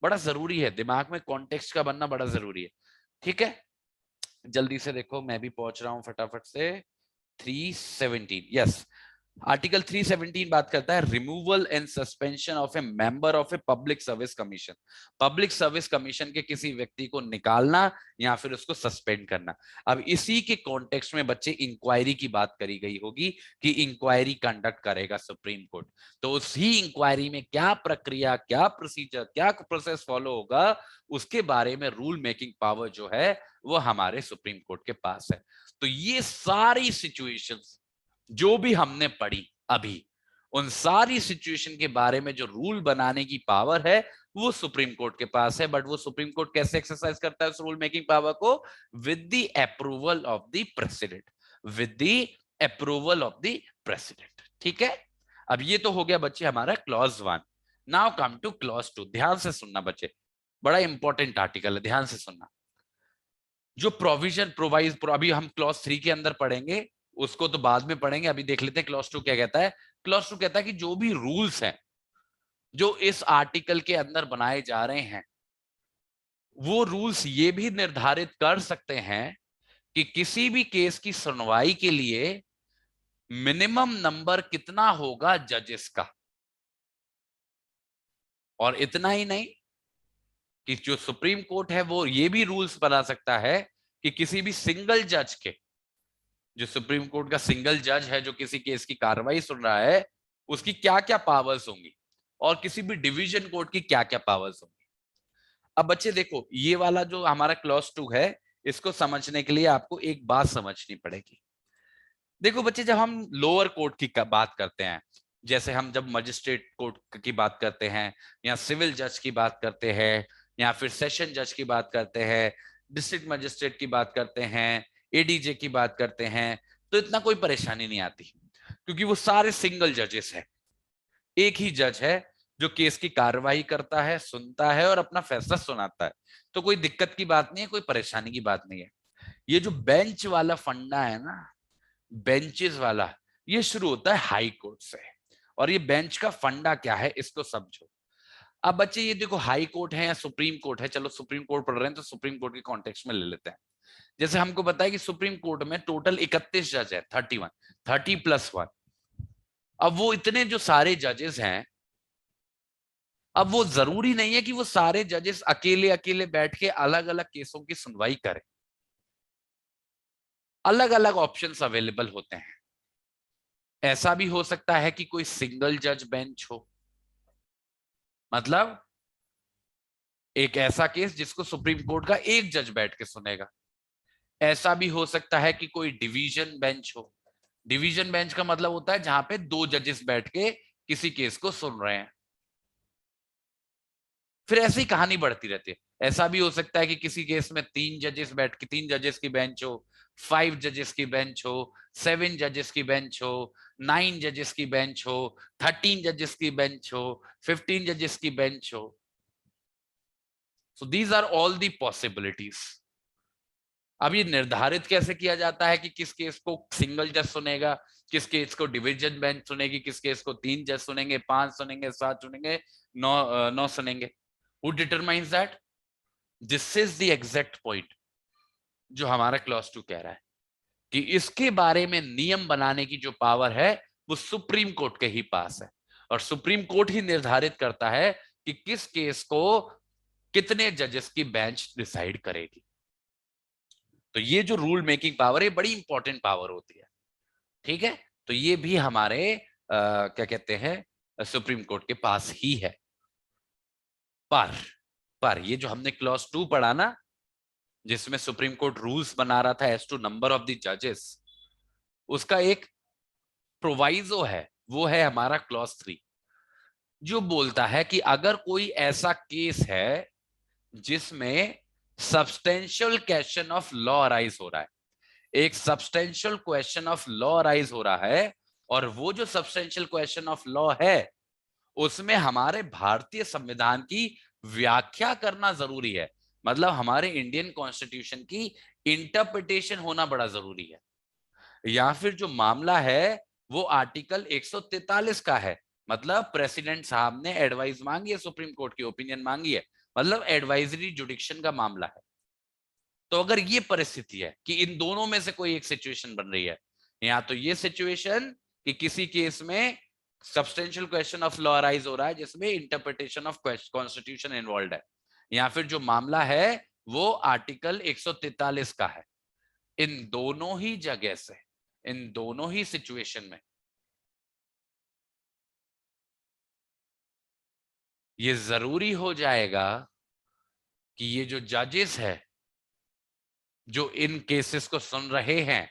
बड़ा जरूरी है, दिमाग में कॉन्टेक्स्ट का बनना बड़ा जरूरी है। ठीक है, जल्दी से देखो, मैं भी पहुंच रहा हूं फटाफट से। 317, यस, आर्टिकल 317 बात करता है removal and suspension of A member of a public service commission. Public service commission के किसी व्यक्ति को निकालना या फिर उसको सस्पेंड करना। अब इसी के कॉन्टेक्स्ट में बच्चे इंक्वायरी की बात करी गई होगी कि इंक्वायरी कंडक्ट करेगा सुप्रीम कोर्ट, तो उसी इंक्वायरी में क्या प्रक्रिया, क्या प्रोसीजर, क्या प्रोसेस फॉलो होगा, उसके बारे में रूल मेकिंग पावर जो है वो हमारे सुप्रीम कोर्ट के पास है। तो ये सारी सिचुएशंस जो भी हमने पढ़ी अभी, उन सारी सिचुएशन के बारे में जो रूल बनाने की पावर है वो सुप्रीम कोर्ट के पास है। बट वो सुप्रीम कोर्ट कैसे एक्सरसाइज करता है उस रूल मेकिंग पावर को? With the approval of the president, with the approval of the president. ठीक है, अब ये तो हो गया बच्चे हमारा clause 1। Now come two clause 2। ध्यान से सुनना बच्चे, बड़ा इंपॉर्टेंट आर्टिकल है, ध्यान से सुनना। जो प्रोविजन प्रोवाइज, अभी हम क्लॉज 3 के अंदर पढ़ेंगे, उसको तो बाद में पढ़ेंगे, अभी देख लेते हैं क्लॉज 2 क्या कहता है। क्लॉज 2 कहता है कि जो भी रूल्स हैं जो इस आर्टिकल के अंदर बनाए जा रहे हैं, वो रूल्स ये भी निर्धारित कर सकते हैं कि किसी भी केस की सुनवाई के लिए मिनिमम नंबर कितना होगा जजेस का। और इतना ही नहीं, कि जो सुप्रीम कोर्ट है वो ये भी रूल्स बना सकता है कि किसी भी सिंगल जज के, जो सुप्रीम कोर्ट का सिंगल जज है जो किसी केस की कार्रवाई सुन रहा है, उसकी क्या क्या पावर्स होंगी, और किसी भी डिवीजन कोर्ट की क्या क्या पावर्स होंगी। अब बच्चे देखो, ये वाला जो हमारा क्लॉज 2 है, इसको समझने के लिए आपको एक बात समझनी पड़ेगी। देखो बच्चे, जब हम लोअर कोर्ट की बात करते हैं, जैसे हम जब मजिस्ट्रेट कोर्ट की बात करते हैं, या सिविल जज की बात करते हैं, या फिर सेशन जज की बात करते हैं, डिस्ट्रिक्ट मजिस्ट्रेट की बात करते हैं, एडीजे की बात करते हैं, तो इतना कोई परेशानी नहीं आती, क्योंकि वो सारे सिंगल जजेस हैं। एक ही जज है जो केस की कार्रवाई करता है, सुनता है और अपना फैसला सुनाता है। तो कोई दिक्कत की बात नहीं है, कोई परेशानी की बात नहीं है। ये जो बेंच वाला फंडा है ना, बेंचेस वाला, ये शुरू होता है हाई कोर्ट से। और ये बेंच का फंडा क्या है इसको समझो। अब बच्चे ये देखो, हाई कोर्ट है या सुप्रीम कोर्ट है, चलो सुप्रीम कोर्ट पढ़ रहे हैं तो सुप्रीम कोर्ट के कॉन्टेक्स्ट में ले लेते हैं। जैसे हमको बताया कि सुप्रीम कोर्ट में टोटल 31 जज है, 31, 30+1। अब वो इतने जो सारे जजेस हैं, अब वो जरूरी नहीं है कि वो सारे जजेस अकेले अकेले बैठ के अलग अलग केसों की सुनवाई करें। अलग अलग ऑप्शंस अवेलेबल होते हैं। ऐसा भी हो सकता है कि कोई सिंगल जज बेंच हो, मतलब एक ऐसा केस जिसको सुप्रीम कोर्ट का एक जज बैठ के सुनेगा। ऐसा भी हो सकता है कि कोई डिवीजन बेंच हो। डिवीजन बेंच का मतलब होता है जहां पे दो जजेस बैठ के किसी केस को सुन रहे हैं। फिर ऐसी कहानी बढ़ती रहती है। ऐसा भी हो सकता है कि किसी केस में तीन जजेस की बेंच हो, 5 जजेस की बेंच हो, 7 जजेस की बेंच हो, 9 जजेस की बेंच हो, 13 जजेस की बेंच हो, 15 जजेस की बेंच हो। So these are all the possibilities. अब ये निर्धारित कैसे किया जाता है कि किस केस को सिंगल जज सुनेगा, किस केस को डिवीजन बेंच सुनेगी, किस केस को 3 जज सुनेंगे, 5 सुनेंगे, 7 सुनेंगे, 9 सुनेंगे? Who determines that? This is the exact point जो हमारा क्लॉज 2 कह रहा है कि इसके बारे में नियम बनाने की जो पावर है वो सुप्रीम कोर्ट के ही पास है, और सुप्रीम कोर्ट ही निर्धारित करता है कि किस केस को कितने जजेस की बेंच डिसाइड करेगी। तो ये जो रूल मेकिंग पावर है बड़ी इंपॉर्टेंट पावर होती है। ठीक है, तो ये भी हमारे क्या कहते हैं सुप्रीम कोर्ट के पास ही है। पर पर ये जो हमने क्लॉज 2 पढ़ा ना, जिसमें सुप्रीम कोर्ट रूल्स बना रहा था as to number of the जजेस, उसका एक प्रोवाइजो है, वो है हमारा क्लॉज 3, जो बोलता है कि अगर कोई ऐसा केस है जिसमें substantial question of law arise हो रहा है, एक substantial question of law arise हो रहा है, और वो जो सब्सटेंशियल क्वेश्चन ऑफ लॉ है उसमें हमारे भारतीय संविधान की व्याख्या करना जरूरी है, मतलब हमारे इंडियन कॉन्स्टिट्यूशन की इंटरप्रिटेशन होना बड़ा जरूरी है, या फिर जो मामला है वो आर्टिकल 143 का है, मतलब प्रेसिडेंट साहब ने एडवाइस मांगी है, सुप्रीम कोर्ट की ओपिनियन मांगी है, मतलब एडवाइजरी जुडिक्शन का मामला है। तो अगर ये परिस्थिति है कि इन दोनों में से कोई एक सिचुएशन बन रही है, या तो ये सिचुएशन कि किसी केस में substantial question of law arise हो रहा है जिसमें इंटरप्रिटेशन ऑफ कॉन्स्टिट्यूशन इन्वॉल्व है, या फिर जो मामला है वो आर्टिकल 143 का है, इन दोनों ही जगह से, इन दोनों ही सिचुएशन में ये जरूरी हो जाएगा कि ये जो जजेस है जो इन केसेस को सुन रहे हैं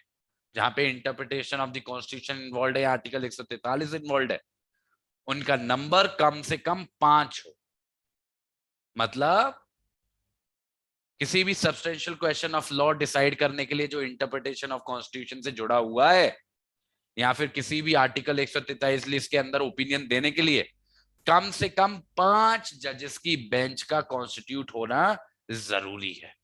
जहां पे interpretation of the constitution involve है, आर्टिकल 143 इन्वॉल्व है, उनका नंबर कम से कम 5 हो। मतलब किसी भी substantial question of law decide करने के लिए जो इंटरप्रिटेशन ऑफ कॉन्स्टिट्यूशन से जुड़ा हुआ है, या फिर किसी भी आर्टिकल 143 के अंदर ओपिनियन देने के लिए कम से कम 5 जजेस की बेंच का कॉन्स्टिट्यूट होना जरूरी है।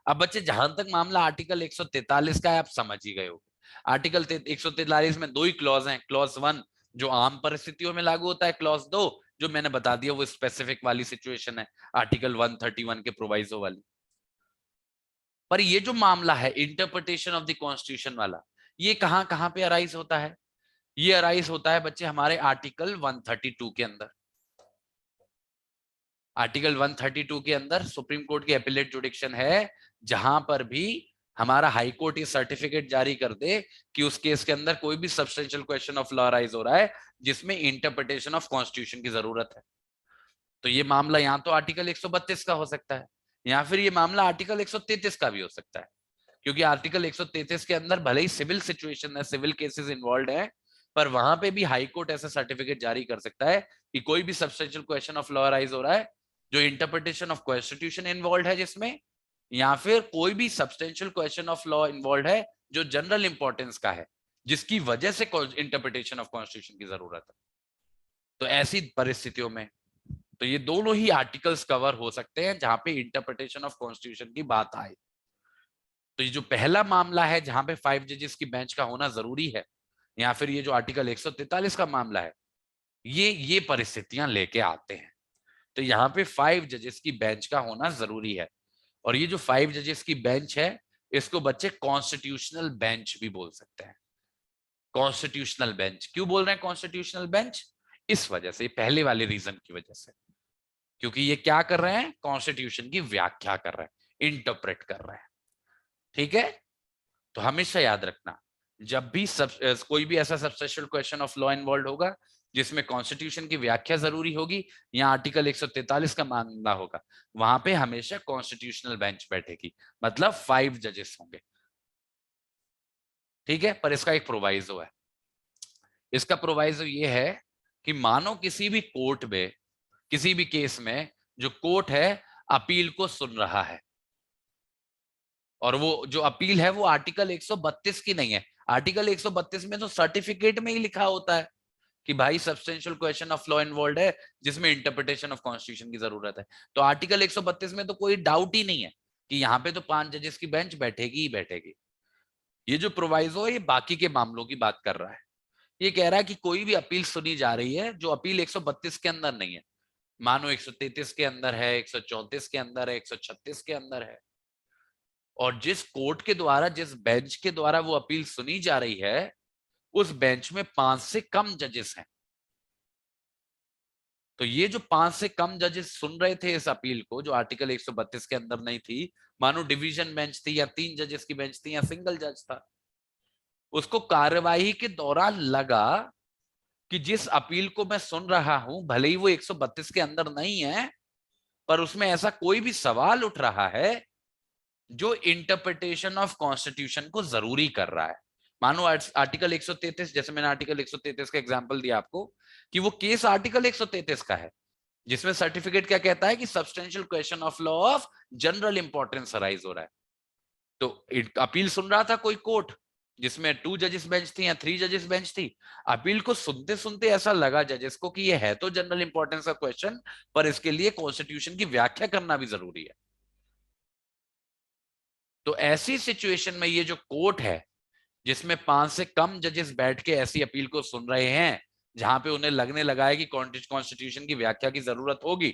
अब बच्चे जहां तक मामला आर्टिकल 143 का है आप समझ ही गए हो। आर्टिकल 143 में दो ही क्लॉज हैं, क्लॉज 1 जो आम परिस्थितियों में लागू होता है, क्लॉज 2 जो मैंने बता दिया वो स्पेसिफिक वाली सिचुएशन है, आर्टिकल 131 के प्रोवाइजो वाली। पर ये जो मामला है इंटरप्रिटेशन ऑफ द कॉन्स्टिट्यूशन वाला, ये कहां कहां पे अराइज होता है? ये अराइज होता है बच्चे हमारे आर्टिकल 132 के अंदर। आर्टिकल 132 के अंदर सुप्रीम कोर्ट की एपिलेट जुडिक्शन है, जहां पर भी हमारा हाई कोर्ट ये सर्टिफिकेट जारी कर दे कि उस केस के अंदर कोई भी substantial question of law rise हो रहा है जिसमें इंटरप्रिटेशन ऑफ कॉन्स्टिट्यूशन की जरूरत है। तो ये मामला या तो आर्टिकल 132 का हो सकता है, या फिर ये मामला आर्टिकल 133 का भी हो सकता है, क्योंकि आर्टिकल 133 के अंदर भले ही सिविल सिचुएशन है, सिविल केसेस इन्वॉल्व है, पर वहां पे भी हाई कोर्ट ऐसा सर्टिफिकेट जारी कर सकता है कि कोई भी substantial question of law rise हो रहा है जो इंटरप्रिटेशन ऑफ कॉन्स्टिट्यूशन इन्वॉल्व है जिसमें, या फिर कोई भी substantial question of law involve है जो जनरल इंपॉर्टेंस का है, जिसकी वजह से इंटरप्रिटेशन ऑफ कॉन्स्टिट्यूशन की जरूरत है। तो ऐसी परिस्थितियों में तो ये दोनों ही आर्टिकल्स कवर हो सकते हैं जहां पे इंटरप्रिटेशन ऑफ कॉन्स्टिट्यूशन की बात आए। तो ये जो पहला मामला है जहां पे 5 जजेस की बेंच का होना जरूरी है, या फिर ये जो आर्टिकल 143 का मामला है, ये परिस्थितियां लेके आते हैं। तो यहाँ पे 5 जजेस की बेंच का होना जरूरी है, और ये जो 5 जजेस की बेंच है इसको बच्चे कॉन्स्टिट्यूशनल बेंच भी बोल सकते हैं। कॉन्स्टिट्यूशनल बेंच क्यों बोल रहे हैं कॉन्स्टिट्यूशनल बेंच? इस वजह से, पहले वाले रीजन की वजह से, क्योंकि ये क्या कर रहे हैं, कॉन्स्टिट्यूशन की व्याख्या कर रहे हैं, इंटरप्रेट कर रहे हैं। ठीक है, तो हमेशा याद रखना, जब भी कोई भी ऐसा substantial question of law involve होगा जिसमें कॉन्स्टिट्यूशन की व्याख्या जरूरी होगी या आर्टिकल 143 का मामला होगा, वहां पे हमेशा कॉन्स्टिट्यूशनल बेंच बैठेगी, मतलब 5 जजेस होंगे। ठीक है, पर इसका एक प्रोवाइजो है। इसका प्रोवाइजो ये है कि मानो किसी भी कोर्ट में, किसी भी केस में जो कोर्ट है अपील को सुन रहा है, और वो जो अपील है वो आर्टिकल 132 की नहीं है। आर्टिकल 132 में तो सर्टिफिकेट में ही लिखा होता है कि भाई substantial question of law involve है जिसमें इंटरप्रिटेशन ऑफ कॉन्स्टिट्यूशन की जरूरत है। तो आर्टिकल 132 में तो कोई डाउट ही नहीं है कि यहाँ पे तो 5 जजेस की बेंच बैठेगी ही बैठेगी। ये जो प्रोवाइजो है ये बाकी के मामलों की बात कर रहा है। ये कह रहा है कि कोई भी अपील सुनी जा रही है जो अपील 132 के अंदर नहीं है, मानो 133 के अंदर है, 134 के अंदर है, 136 के अंदर है, और जिस कोर्ट के द्वारा, जिस बेंच के द्वारा वो अपील सुनी जा रही है, उस बेंच में 5 से कम जजेस हैं। तो ये जो 5 से कम जजेस सुन रहे थे इस अपील को, जो आर्टिकल 132 के अंदर नहीं थी, मानो डिवीजन बेंच थी या 3 जजेस की बेंच थी या सिंगल जज था, उसको कार्यवाही के दौरान लगा कि जिस अपील को मैं सुन रहा हूं भले ही वो 132 के अंदर नहीं है, पर उसमें ऐसा कोई भी सवाल उठ रहा है जो इंटरप्रिटेशन ऑफ कॉन्स्टिट्यूशन को जरूरी कर रहा है। मानो आर्टिकल 133, जैसे मैंने आर्टिकल 133 का एग्जांपल दिया आपको, कि वो केस आर्टिकल 133 का है जिसमें सर्टिफिकेट क्या कहता है कि substantial question of law of general importance arise हो रहा है। तो अपील सुन रहा था कोई कोर्ट जिसमें 2 जजेस बेंच थी या 3 जजेस बेंच थी। अपील को सुनते सुनते ऐसा लगा जजेस को कि ये है तो जनरल इंपॉर्टेंस का क्वेश्चन, पर इसके लिए कॉन्स्टिट्यूशन की व्याख्या करना भी जरूरी है। तो ऐसी सिचुएशन में ये जो कोर्ट है जिसमें 5 से कम जजेस बैठ के ऐसी अपील को सुन रहे हैं जहां पे उन्हें लगने लगा है कि कॉन्स्टिट्यूशन की व्याख्या की जरूरत होगी,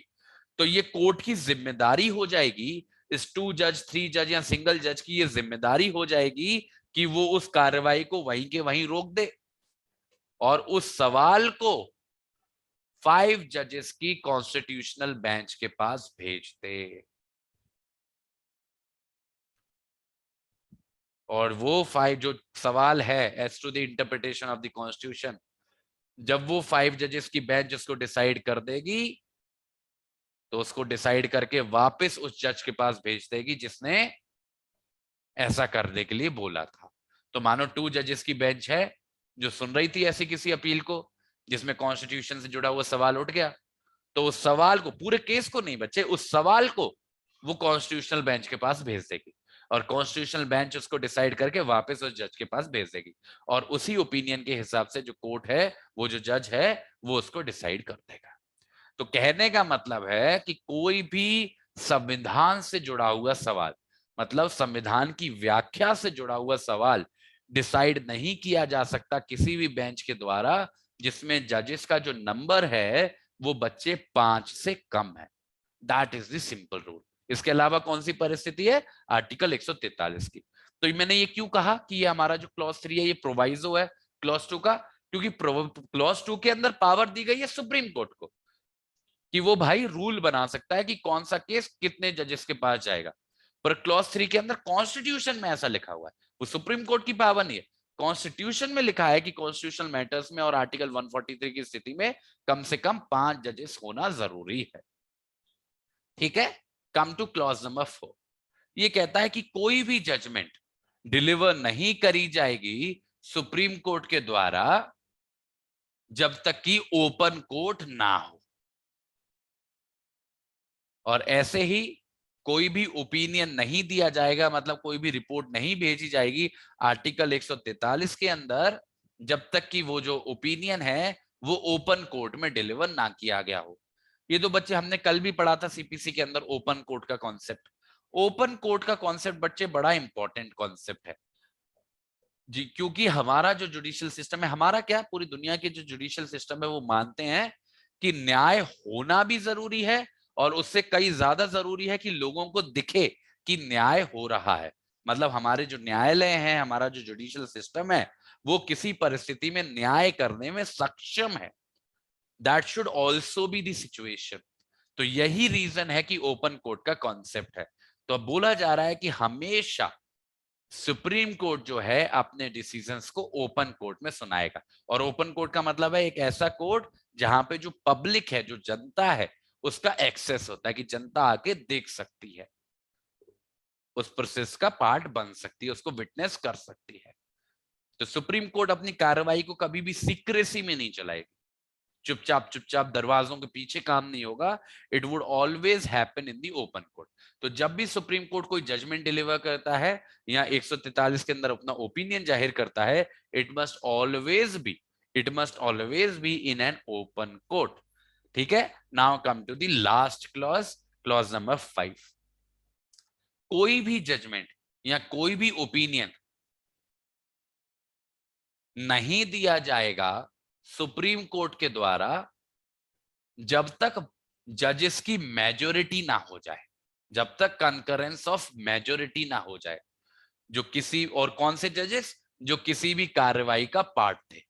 तो ये कोर्ट की जिम्मेदारी हो जाएगी, इस 2 जज 3 जज या सिंगल जज की ये जिम्मेदारी हो जाएगी कि वो उस कार्रवाई को वहीं के वहीं रोक दे और उस सवाल को 5 जजेस की कॉन्स्टिट्यूशनल बेंच के पास भेज दे। और वो 5 जो सवाल है as to the interpretation of the constitution, जब वो 5 जजेस की बेंच उसको डिसाइड कर देगी तो उसको डिसाइड करके वापस उस जज के पास भेज देगी जिसने ऐसा करने के लिए बोला था। तो मानो 2 जजेस की बेंच है जो सुन रही थी ऐसी किसी अपील को जिसमें कॉन्स्टिट्यूशन से जुड़ा हुआ सवाल उठ गया, तो उस सवाल को, पूरे केस को नहीं बच्चे, उस सवाल को वो कॉन्स्टिट्यूशनल बेंच के पास भेज देगी और कॉन्स्टिट्यूशनल बेंच उसको डिसाइड करके वापस उस जज के पास भेज देगी और उसी ओपिनियन के हिसाब से जो कोर्ट है, वो जो जज है, वो उसको डिसाइड कर देगा। तो कहने का मतलब है कि कोई भी संविधान से जुड़ा हुआ सवाल, मतलब संविधान की व्याख्या से जुड़ा हुआ सवाल डिसाइड नहीं किया जा सकता किसी भी बेंच के द्वारा जिसमें जजेस का जो नंबर है वो बच्चे 5 से कम है। That is the simple rule. इसके अलावा कौन सी परिस्थिति है? आर्टिकल 143 की। तो मैंने ये क्यों कहा कि ये हमारा जो क्लॉज 3 है ये प्रोवाइजो है क्लॉज 2 का, क्योंकि क्लॉज 2 के अंदर पावर दी गई है सुप्रीम कोर्ट को कि वो भाई रूल बना सकता है कि कौन सा केस कितने जजेस के पास जाएगा। पर क्लॉज 3 के अंदर कॉन्स्टिट्यूशन में ऐसा लिखा हुआ है, वो सुप्रीम कोर्ट की पावर नहीं है। कॉन्स्टिट्यूशन में लिखा है कि कॉन्स्टिट्यूशनल मैटर्स में और आर्टिकल 143 की स्थिति में कम से कम 5 जजेस होना जरूरी है। ठीक है, कम टू क्लॉज नंबर 4। ये कहता है कि कोई भी जजमेंट डिलीवर नहीं करी जाएगी सुप्रीम कोर्ट के द्वारा जब तक कि ओपन कोर्ट ना हो, और ऐसे ही कोई भी ओपिनियन नहीं दिया जाएगा, मतलब कोई भी रिपोर्ट नहीं भेजी जाएगी आर्टिकल 143 के अंदर जब तक कि वो जो ओपिनियन है वो ओपन कोर्ट में डिलीवर ना किया गया हो। ये तो बच्चे हमने कल भी पढ़ा था सीपीसी के अंदर ओपन कोर्ट का कॉन्सेप्ट। ओपन कोर्ट का कॉन्सेप्ट बच्चे बड़ा इंपॉर्टेंट कॉन्सेप्ट है जी, क्योंकि हमारा जो जुडिशियल सिस्टम है, हमारा क्या पूरी दुनिया के जो जुडिशियल सिस्टम है वो मानते हैं कि न्याय होना भी जरूरी है और उससे कई ज्यादा जरूरी है कि लोगों को दिखे कि न्याय हो रहा है। मतलब हमारे जो न्यायालय हैं, हमारा जो जुडिशियल सिस्टम है, वो किसी परिस्थिति में न्याय करने में सक्षम है। That should also be the situation. तो यही रीजन है कि ओपन कोर्ट का कॉन्सेप्ट है। तो अब बोला जा रहा है कि हमेशा सुप्रीम कोर्ट जो है अपने डिसीजंस को ओपन कोर्ट में सुनाएगा। और ओपन कोर्ट का मतलब है एक ऐसा कोर्ट जहां पे जो पब्लिक है, जो जनता है, उसका एक्सेस होता है, कि जनता आके देख सकती है, उस प्रोसेस का पार्ट बन सकती है, उसको विटनेस कर सकती है। तो सुप्रीम कोर्ट अपनी कार्रवाई को कभी भी सीक्रेसी में नहीं चलाएगी, चुपचाप चुपचाप दरवाजों के पीछे काम नहीं होगा। It would always happen in the open court. तो जब भी सुप्रीम कोर्ट कोई जजमेंट डिलीवर करता है या 143 के अंदर अपना ओपिनियन जाहिर करता है, it must always be it must always be in an open court. ठीक है, now come to the last clause, clause number 5। कोई भी जजमेंट या कोई भी ओपिनियन नहीं दिया जाएगा सुप्रीम कोर्ट के द्वारा जब तक जजेस की मेजोरिटी ना हो जाए, जब तक कंकरेंस ऑफ मेजोरिटी ना हो जाए। जो किसी और कौन से जजेस, जो किसी भी कार्रवाई का पार्ट थे।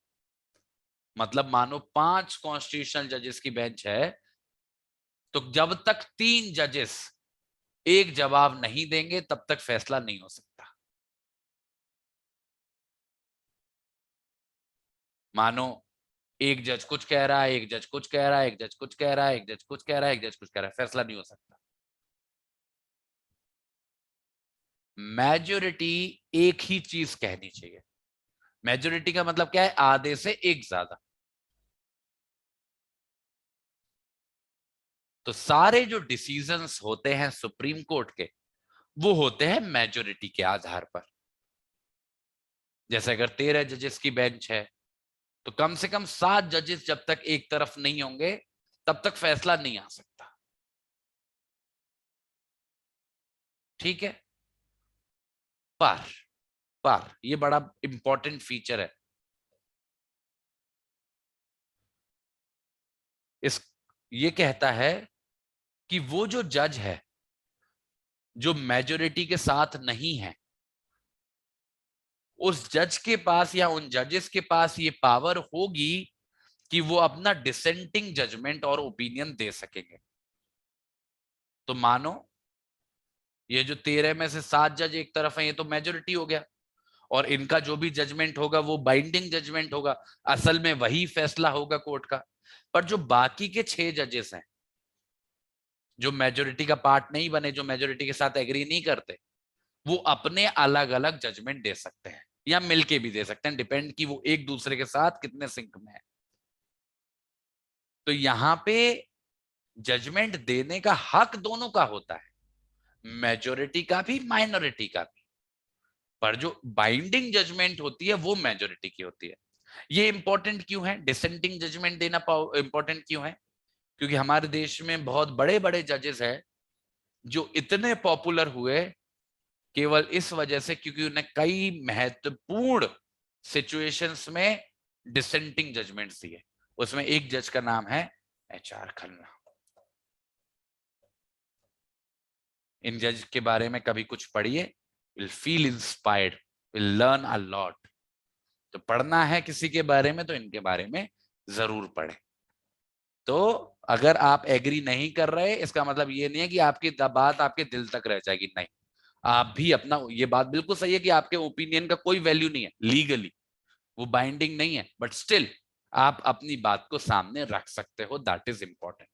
मतलब मानो 5 कॉन्स्टिट्यूशनल जजेस की बेंच है, तो जब तक 3 जजेस एक जवाब नहीं देंगे तब तक फैसला नहीं हो सकता। मानो एक जज कुछ कह रहा है, एक जज कुछ कह रहा है, एक जज कुछ कह रहा है, एक जज कुछ कह रहा है, एक जज कुछ कह रहा है, फैसला नहीं हो सकता। मेजोरिटी एक ही चीज कहनी चाहिए। मेजोरिटी का मतलब क्या है? आधे से एक ज्यादा। तो सारे जो डिसीजंस होते हैं सुप्रीम कोर्ट के, वो होते हैं मेजोरिटी के आधार पर। जैसे अगर 13 जजेस की बेंच है, तो कम से कम 7 जजेस जब तक एक तरफ नहीं होंगे तब तक फैसला नहीं आ सकता। ठीक है, पर पर ये बड़ा इंपॉर्टेंट फीचर है इस, ये कहता है कि वो जो जज है जो मेजोरिटी के साथ नहीं है, उस जज के पास या उन जजेस के पास ये पावर होगी कि वो अपना डिसेंटिंग जजमेंट और ओपिनियन दे सकेंगे। तो मानो ये जो 13 में से 7 जज एक तरफ है, ये तो मेजोरिटी हो गया, और इनका जो भी जजमेंट होगा वो बाइंडिंग जजमेंट होगा, असल में वही फैसला होगा कोर्ट का। पर जो बाकी के 6 जजेस हैं, जो मेजोरिटी का पार्ट नहीं बने, जो मेजोरिटी के साथ एग्री नहीं करते, वो अपने अलग अलग जजमेंट दे सकते हैं या मिलके भी दे सकते हैं, डिपेंड कि वो एक दूसरे के साथ कितने सिंक में है। तो यहां पे जजमेंट देने का हक दोनों का होता है, मेजोरिटी का भी माइनॉरिटी का भी। पर जो बाइंडिंग जजमेंट होती है वो मेजोरिटी की होती है। ये इंपॉर्टेंट क्यों है? डिसेंटिंग जजमेंट देना इंपॉर्टेंट क्यों है? क्योंकि हमारे देश में बहुत बड़े बड़े जजेस हैं जो इतने पॉपुलर हुए केवल इस वजह से क्योंकि उन्हें कई महत्वपूर्ण सिचुएशंस में डिसेंटिंग जजमेंट्स दिए। उसमें एक जज का नाम है HR खन्ना। इन जज के बारे में कभी कुछ पढ़िए, will feel inspired, will learn a lot. तो पढ़ना है किसी के बारे में तो इनके बारे में जरूर पढ़े। तो अगर आप एग्री नहीं कर रहे, इसका मतलब ये नहीं है कि आपकी बात आपके दिल तक रह जाएगी, नहीं। आप भी अपना, ये बात बिल्कुल सही है कि आपके ओपिनियन का कोई वैल्यू नहीं है लीगली, वो बाइंडिंग नहीं है, बट स्टिल आप अपनी बात को सामने रख सकते हो, दैट इज इंपॉर्टेंट।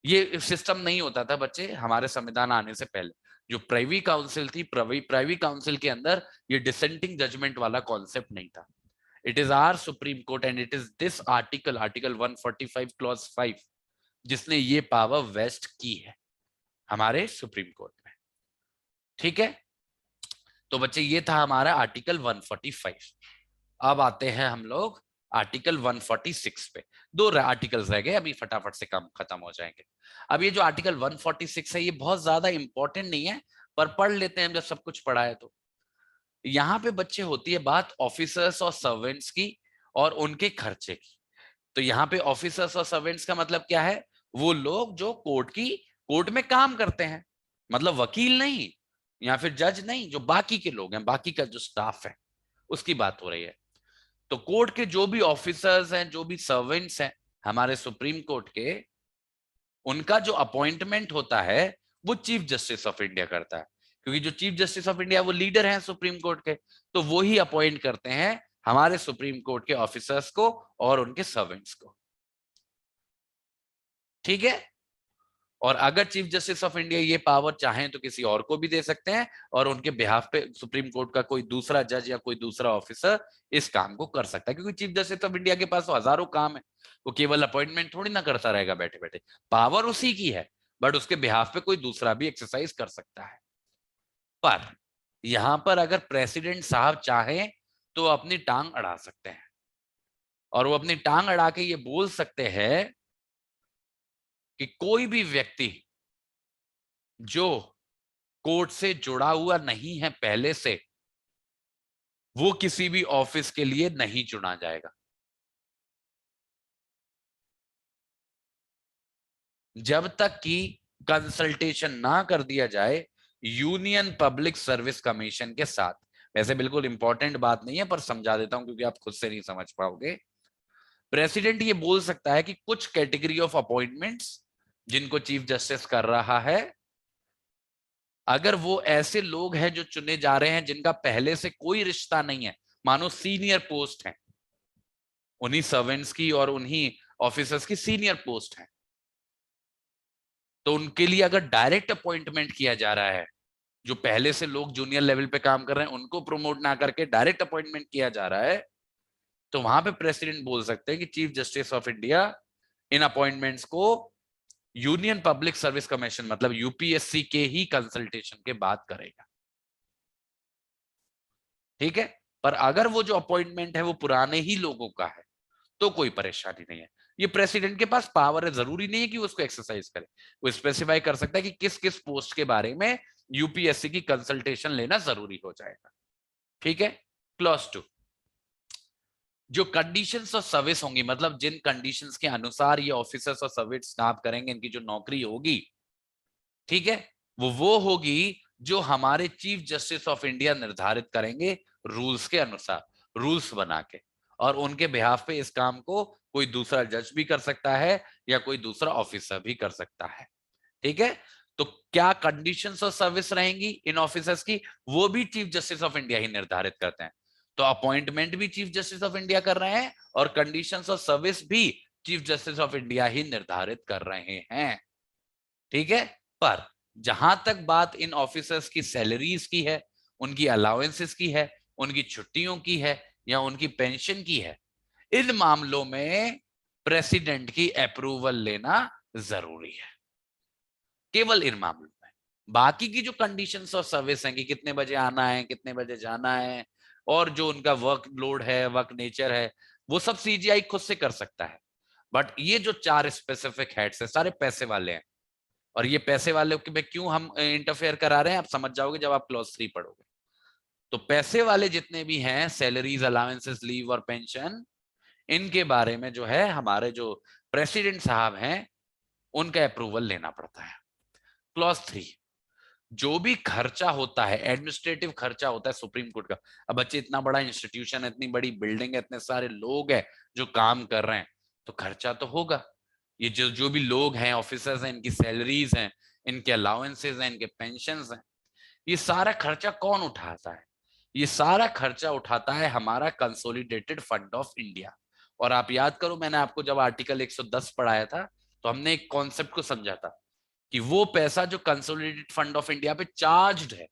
ये सिस्टम नहीं होता था बच्चे हमारे संविधान आने से पहले। जो प्राइवी काउंसिल थी, प्राइवी काउंसिल के अंदर ये डिसेंटिंग जजमेंट वाला कॉन्सेप्ट नहीं था। It is our supreme court and it is this article, article 145 clause 5, जिसने ये पावर वेस्ट की है हमारे सुप्रीम कोर्ट में। ठीक है, तो बच्चे ये था हमारा आर्टिकल 145। अब आते हैं हम लोग आर्टिकल 146 पे। 2 आर्टिकल्स रह गए अभी, फटाफट से काम खत्म हो जाएंगे। अब ये जो आर्टिकल 146 है ये बहुत ज्यादा इंपॉर्टेंट नहीं है, पर पढ़ लेते हैं जब सब कुछ पढ़ा है तो। यहाँ पे बच्चे होती है बात ऑफिसर्स और सर्वेंट्स की और उनके खर्चे की। तो यहाँ पे ऑफिसर्स और सर्वेंट्स का मतलब क्या है? वो लोग जो कोर्ट में काम करते हैं, मतलब वकील नहीं या फिर जज नहीं, जो बाकी के लोग हैं, बाकी का जो स्टाफ है, उसकी बात हो रही है। तो कोर्ट के जो भी ऑफिसर्स हैं, जो भी सर्वेंट्स हैं हमारे सुप्रीम कोर्ट के, उनका जो अपॉइंटमेंट होता है वो चीफ जस्टिस ऑफ इंडिया करता है। क्योंकि जो चीफ जस्टिस ऑफ इंडिया वो लीडर हैं सुप्रीम कोर्ट के, तो वो ही अपॉइंट करते हैं हमारे सुप्रीम कोर्ट के ऑफिसर्स को और उनके सर्वेंट्स को। ठीक है। और अगर चीफ जस्टिस ऑफ इंडिया ये पावर चाहें तो किसी और को भी दे सकते हैं, और उनके बिहाफ पे सुप्रीम कोर्ट का कोई दूसरा जज या कोई दूसरा ऑफिसर इस काम को कर सकता है, क्योंकि चीफ जस्टिस ऑफ इंडिया के पास तो हजारों काम है, वो केवल अपॉइंटमेंट थोड़ी ना करता रहेगा बैठे बैठे, पावर उसी की है, बट उसके बिहाफ पे कोई दूसरा भी एक्सरसाइज कर सकता है। पर यहां पर अगर प्रेसिडेंट साहब चाहें तो अपनी टांग अड़ा सकते हैं, और वो अपनी टांग अड़ा के ये बोल सकते हैं कि कोई भी व्यक्ति जो कोर्ट से जुड़ा हुआ नहीं है पहले से, वो किसी भी ऑफिस के लिए नहीं चुना जाएगा। जब तक कि कंसल्टेशन ना कर दिया जाए यूनियन पब्लिक सर्विस कमीशन के साथ। वैसे बिल्कुल इंपॉर्टेंट बात नहीं है, पर समझा देता हूं क्योंकि आप खुद से नहीं समझ पाओगे। प्रेसिडेंट ये बोल सकता है कि कुछ कैटेगरी ऑफ अपॉइंटमेंट्स जिनको चीफ जस्टिस कर रहा है, अगर वो ऐसे लोग हैं जो चुने जा रहे हैं जिनका पहले से कोई रिश्ता नहीं है, मानो सीनियर पोस्ट है, उन्हीं सर्वेंट्स की और उन्हीं ऑफिसर्स की सीनियर पोस्ट है, तो उनके लिए अगर डायरेक्ट अपॉइंटमेंट किया जा रहा है, जो पहले से लोग जूनियर लेवल पे काम कर रहे हैं उनको प्रमोट ना करके डायरेक्ट अपॉइंटमेंट किया जा रहा है, तो वहां पे प्रेसिडेंट बोल सकते हैं कि chief justice of India in appointments को यूनियन पब्लिक सर्विस कमीशन मतलब यूपीएससी के ही कंसल्टेशन के बाद करेगा। ठीक है। पर अगर वो जो अपॉइंटमेंट है वो पुराने ही लोगों का है तो कोई परेशानी नहीं है, ये प्रेसिडेंट के पास पावर है, जरूरी नहीं है कि वो उसको एक्सरसाइज करे, वो स्पेसिफाई कर सकता है कि किस किस पोस्ट के बारे में यूपीएससी की कंसल्टेशन लेना जरूरी हो जाएगा। ठीक है। क्लॉज 2, जो कंडीशंस ऑफ सर्विस होंगी, मतलब जिन कंडीशंस के अनुसार ये ऑफिसर्स और सर्वेंट्स काम करेंगे, इनकी जो नौकरी होगी, ठीक है, वो होगी जो हमारे चीफ जस्टिस ऑफ इंडिया निर्धारित करेंगे रूल्स के अनुसार, रूल्स बना के, और उनके बिहाफ पे इस काम को कोई दूसरा जज भी कर सकता है या कोई दूसरा ऑफिसर भी कर सकता है। ठीक है। तो क्या कंडीशंस ऑफ सर्विस रहेंगी इन ऑफिसर्स की, वो भी चीफ जस्टिस ऑफ इंडिया ही निर्धारित करते हैं। तो अपॉइंटमेंट भी चीफ जस्टिस ऑफ इंडिया कर रहे हैं और कंडीशंस ऑफ सर्विस भी चीफ जस्टिस ऑफ इंडिया ही निर्धारित कर रहे हैं। ठीक है। पर जहां तक बात इन ऑफिसर्स की सैलरीज की है, उनकी अलाउंसेस की है, उनकी छुट्टियों की है या उनकी पेंशन की है, इन मामलों में प्रेसिडेंट की अप्रूवल लेना जरूरी है, केवल इन मामलों में। बाकी की जो कंडीशंस ऑफ सर्विस हैं कि कितने बजे आना है, कितने बजे जाना है, और जो उनका वर्क लोड है, वर्क नेचर है, वो सब सीजीआई खुद से कर सकता है। बट ये जो 4 स्पेसिफिक हेड्स है सारे पैसे वाले हैं, और ये पैसे वाले में क्यों हम इंटरफेयर करा रहे हैं आप समझ जाओगे जब आप क्लॉज 3 पढ़ोगे। तो पैसे वाले जितने भी हैं, सैलरीज, अलाउंसेस, लीव और पेंशन, इनके बारे में जो है हमारे जो प्रेसिडेंट साहब हैं उनका अप्रूवल लेना पड़ता है। क्लॉज 3, जो भी खर्चा होता है, एडमिनिस्ट्रेटिव खर्चा होता है सुप्रीम कोर्ट का। अब बच्चे, इतना बड़ा इंस्टीट्यूशन है, इतनी बड़ी बिल्डिंग है, इतने सारे लोग हैं जो काम कर रहे हैं, तो खर्चा तो होगा। ये जो जो भी लोग हैं, ऑफिसर्स हैं, इनकी सैलरीज हैं, इनके अलाउंसेस हैं, इनके पेंशन हैं, ये सारा खर्चा कौन उठाता है? ये सारा खर्चा उठाता है हमारा कंसोलिडेटेड फंड ऑफ इंडिया। और आप याद करो, मैंने आपको जब आर्टिकल 110 पढ़ाया था तो हमने एक कॉन्सेप्ट को समझा था कि वो पैसा जो कंसोलिडेटेड फंड ऑफ इंडिया पे चार्ज्ड है,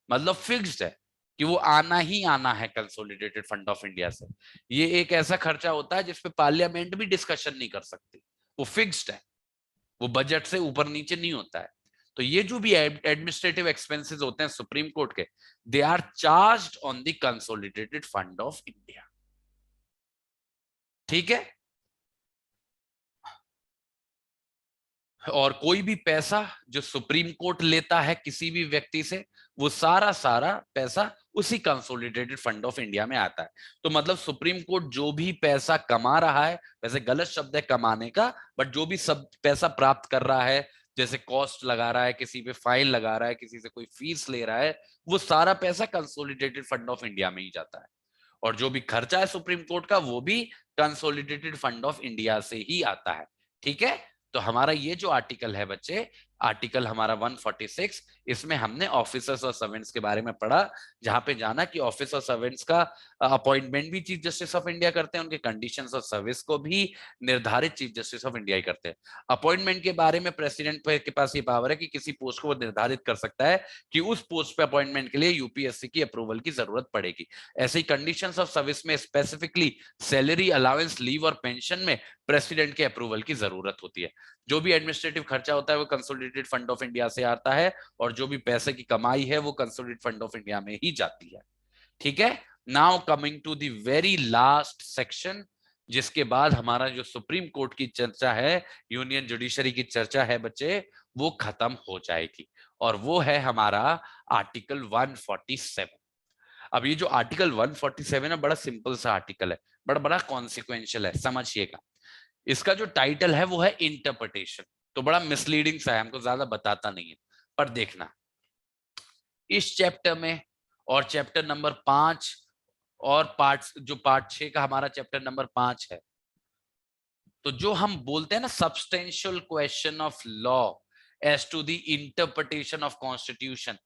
मतलब फिक्स्ड है कि वो आना ही आना है कंसोलिडेटेड फंड ऑफ इंडिया से। ये एक ऐसा खर्चा होता है जिसपे पार्लियामेंट भी डिस्कशन नहीं कर सकती, वो फिक्स्ड है, वो बजट से ऊपर नीचे नहीं होता है। तो ये जो भी एडमिनिस्ट्रेटिव एक्सपेंसेस होते हैं सुप्रीम कोर्ट के, they are charged on the consolidated fund of India. ठीक है। और कोई भी पैसा जो सुप्रीम कोर्ट लेता है किसी भी व्यक्ति से, वो सारा सारा पैसा उसी कंसोलिडेटेड फंड ऑफ इंडिया में आता है। तो मतलब सुप्रीम कोर्ट जो भी पैसा कमा रहा है, वैसे गलत शब्द है कमाने का, बट जो भी सब पैसा प्राप्त कर रहा है, जैसे कॉस्ट लगा रहा है, किसी पे फाइन लगा रहा है, किसी से कोई फीस ले रहा है, वो सारा पैसा कंसोलिडेटेड फंड ऑफ इंडिया में ही जाता है। और जो भी खर्चा है सुप्रीम कोर्ट का, वो भी कंसोलिडेटेड फंड ऑफ इंडिया से ही आता है। ठीक है। तो हमारा ये जो आर्टिकल है बच्चे, आर्टिकल हमारा 146, इसमें हमने ऑफिसर्स और सर्वेंट्स के बारे में पढ़ा, जहां पे जाना कि ऑफिसर और सर्वेंट्स का अपॉइंटमेंट भी चीफ जस्टिस ऑफ इंडिया करते हैं, उनके कंडीशंस और सर्विस को भी निर्धारित चीफ जस्टिस ऑफ इंडिया ही करते हैं। अपॉइंटमेंट के बारे में प्रेसिडेंट के पास ये पावर है कि किसी पोस्ट को वो निर्धारित कर सकता है कि उस पोस्ट पे अपॉइंटमेंट के लिए यूपीएससी की अप्रूवल की जरूरत पड़ेगी। ऐसे ही कंडीशंस ऑफ सर्विस में स्पेसिफिकली सैलरी, अलाउंस, लीव और पेंशन में प्रेसिडेंट के अप्रूवल की जरूरत होती है। जो भी एडमिनिस्ट्रेटिव खर्चा होता है वो कंसोलिडेटेड फंड ऑफ इंडिया से आता है, और जो भी पैसे की कमाई है वो कंसोलिडेटेड फंड ऑफ इंडिया में ही जाती है। ठीक है, now coming to the very last section, जिसके बाद हमारा जो सुप्रीम कोर्ट की चर्चा है, यूनियन जुडिशरी की चर्चा है बच्चे, वो खत्म हो जाएगी, और वो है हमारा आर्टिकल 147। अब ये जो आर्टिकल 147 है, बड़ा सिंपल सा आर्टिकल है, बड़ा बड़ा कॉन्सिक्वेंशियल है, समझिएगा। इसका जो टाइटल है वो है इंटरप्रिटेशन, तो बड़ा मिसलीडिंग सा है, हमको ज्यादा बताता नहीं है, पर देखना इस चैप्टर में, और चैप्टर नंबर 5 और पार्ट 6 का हमारा चैप्टर नंबर 5 है, तो जो हम बोलते हैं ना substantial question of law as to the interpretation of constitution,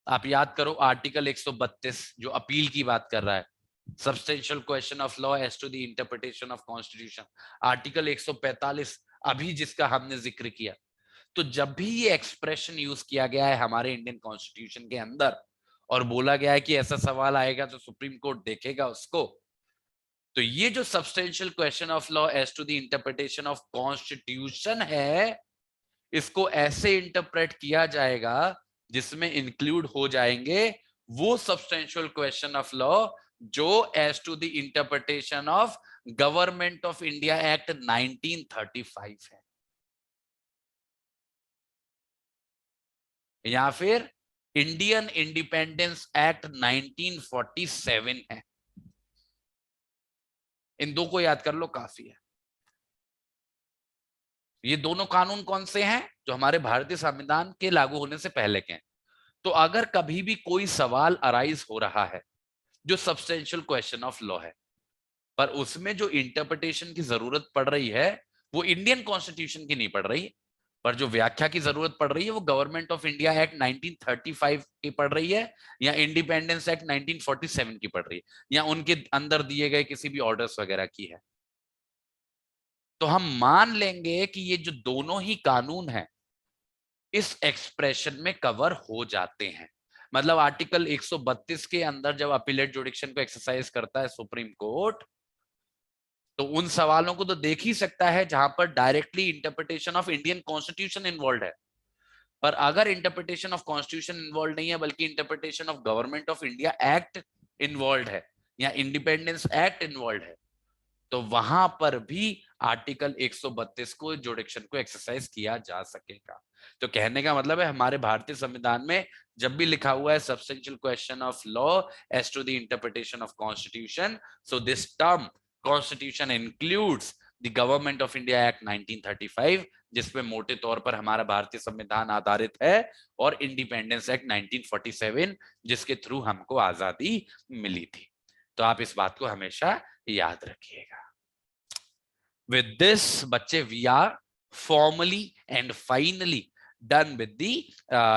आप याद करो आर्टिकल 132 जो अपील की बात कर रहा है, substantial question of law as to the interpretation of constitution, article 145 अभी जिसका हमने जिक्र किया। तो जब भी ये एक्सप्रेशन यूज किया गया है हमारे इंडियन कॉन्स्टिट्यूशन के अंदर, और बोला गया है कि ऐसा सवाल आएगा तो सुप्रीम कोर्ट देखेगा उसको, तो ये जो substantial question of law as to the interpretation of constitution है, इसको ऐसे इंटरप्रेट किया जाएगा जिसमें इंक्लूड हो जाएंगे वो सब्सटेंशियल क्वेश्चन ऑफ लॉ जो as to the interpretation of government of India act 1935 है, या फिर इंडियन इंडिपेंडेंस एक्ट 1947 है। इन दो को याद कर लो, काफी है। ये दोनों कानून कौन से हैं? जो हमारे भारतीय संविधान के लागू होने से पहले के हैं। तो अगर कभी भी कोई सवाल अराइज हो रहा है जो सब्सटेंशियल क्वेश्चन ऑफ लॉ है, पर उसमें जो इंटरप्रिटेशन की जरूरत पड़ रही है वो इंडियन कॉन्स्टिट्यूशन की नहीं पड़ रही, पर जो व्याख्या की जरूरत पड़ रही है वो गवर्नमेंट ऑफ इंडिया एक्ट 1935 की पड़ रही है, या इंडिपेंडेंस एक्ट 1947 की पड़ रही है, या उनके अंदर दिए गए किसी भी ऑर्डर्स वगैरह की है, तो हम मान लेंगे कि ये जो दोनों ही कानून है इस एक्सप्रेशन में कवर हो जाते हैं। मतलब आर्टिकल 132 के अंदर जब अपीलेट जुडिक्शन को एक्सरसाइज करता है सुप्रीम कोर्ट, तो उन सवालों को तो देख ही सकता है जहां पर directly interpretation of Indian constitution involve है। पर अगर इंटरप्रिटेशन ऑफ कॉन्स्टिट्यूशन इन्वॉल्व नहीं है बल्कि interpretation of government of India act involve है या इंडिपेंडेंस एक्ट इन्वॉल्व है, तो वहां पर भी आर्टिकल 132 को जुडिक्शन को एक्सरसाइज किया जा सकेगा। तो कहने का मतलब है हमारे भारतीय संविधान में जब भी लिखा हुआ है substantial question of law as to the interpretation of constitution, so this term constitution includes the government of India act 1935, जिसपे मोटे तौर पर हमारा भारतीय संविधान आधारित है, और इंडिपेंडेंस एक्ट 1947 जिसके थ्रू हमको आजादी मिली थी। तो आप इस बात को हमेशा याद रखिएगा। With this बच्चे we are formally and finally done with the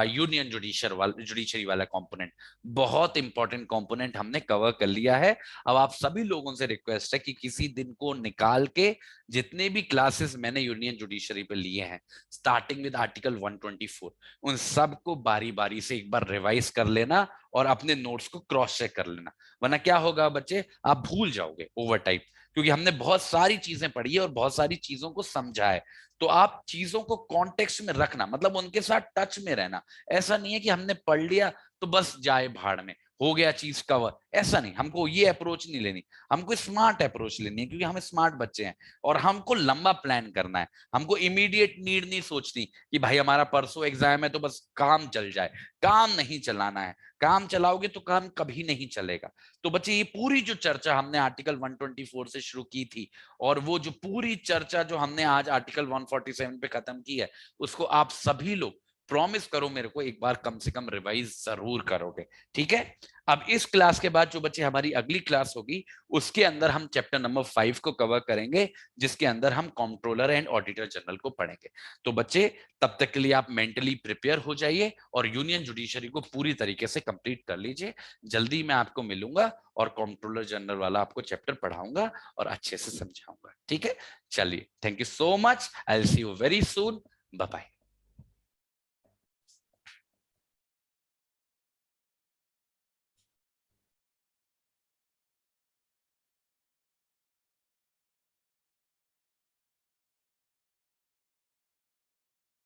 union judiciary वाला कंपोनेंट। बहुत इंपॉर्टेंट कंपोनेंट हमने कवर कर लिया है। अब आप सभी लोगों से रिक्वेस्ट है कि किसी दिन को निकाल के जितने भी क्लासेस मैंने यूनियन जुडिशरी पे लिए हैं स्टार्टिंग विद आर्टिकल 124, उन सबको बारी बारी से एक बार रिवाइज कर लेना और अपने नोट्स को क्रॉस चेक कर लेना, वरना क्या होगा बच्चे, आप भूल जाओगे ओवर टाइम, क्योंकि हमने बहुत सारी चीजें पढ़ी है और बहुत सारी चीजों को समझा है। तो आप चीजों को कॉन्टेक्स्ट में रखना, मतलब उनके साथ टच में रहना। ऐसा नहीं है कि हमने पढ़ लिया तो बस जाए भाड़ में, हो गया चीज कवर, ऐसा नहीं। हमको ये अप्रोच नहीं लेनी, हमको स्मार्ट अप्रोच लेनी है, क्योंकि हम स्मार्ट बच्चे हैं और हमको लंबा प्लान करना है। हमको इमीडिएट नीड नहीं सोचनी कि भाई हमारा परसों एग्जाम है तो बस काम चल जाए। काम नहीं चलाना है, काम चलाओगे तो काम कभी नहीं चलेगा। तो बच्चे ये पूरी जो चर्चा हमने आर्टिकल 124 से शुरू की थी, और वो जो पूरी चर्चा जो हमने आज आर्टिकल 147 पे खत्म की है, उसको आप सभी लोग प्रॉमिस करो मेरे को एक बार कम से कम रिवाइज जरूर करोगे, ठीक है। अब इस क्लास के बाद जो बच्चे हमारी अगली क्लास होगी उसके अंदर हम चैप्टर नंबर 5 को कवर करेंगे, जिसके अंदर हम कंट्रोलर एंड ऑडिटर जनरल को पढ़ेंगे। तो बच्चे तब तक के लिए आप मेंटली प्रिपेयर हो जाइए और यूनियन जुडिशरी को पूरी तरीके से कंप्लीट कर लीजिए। जल्दी मैं आपको मिलूंगा और कंट्रोलर जनरल वाला आपको चैप्टर पढ़ाऊंगा और अच्छे से समझाऊंगा, ठीक है। चलिए, thank you so much, I will see you very soon, bye bye.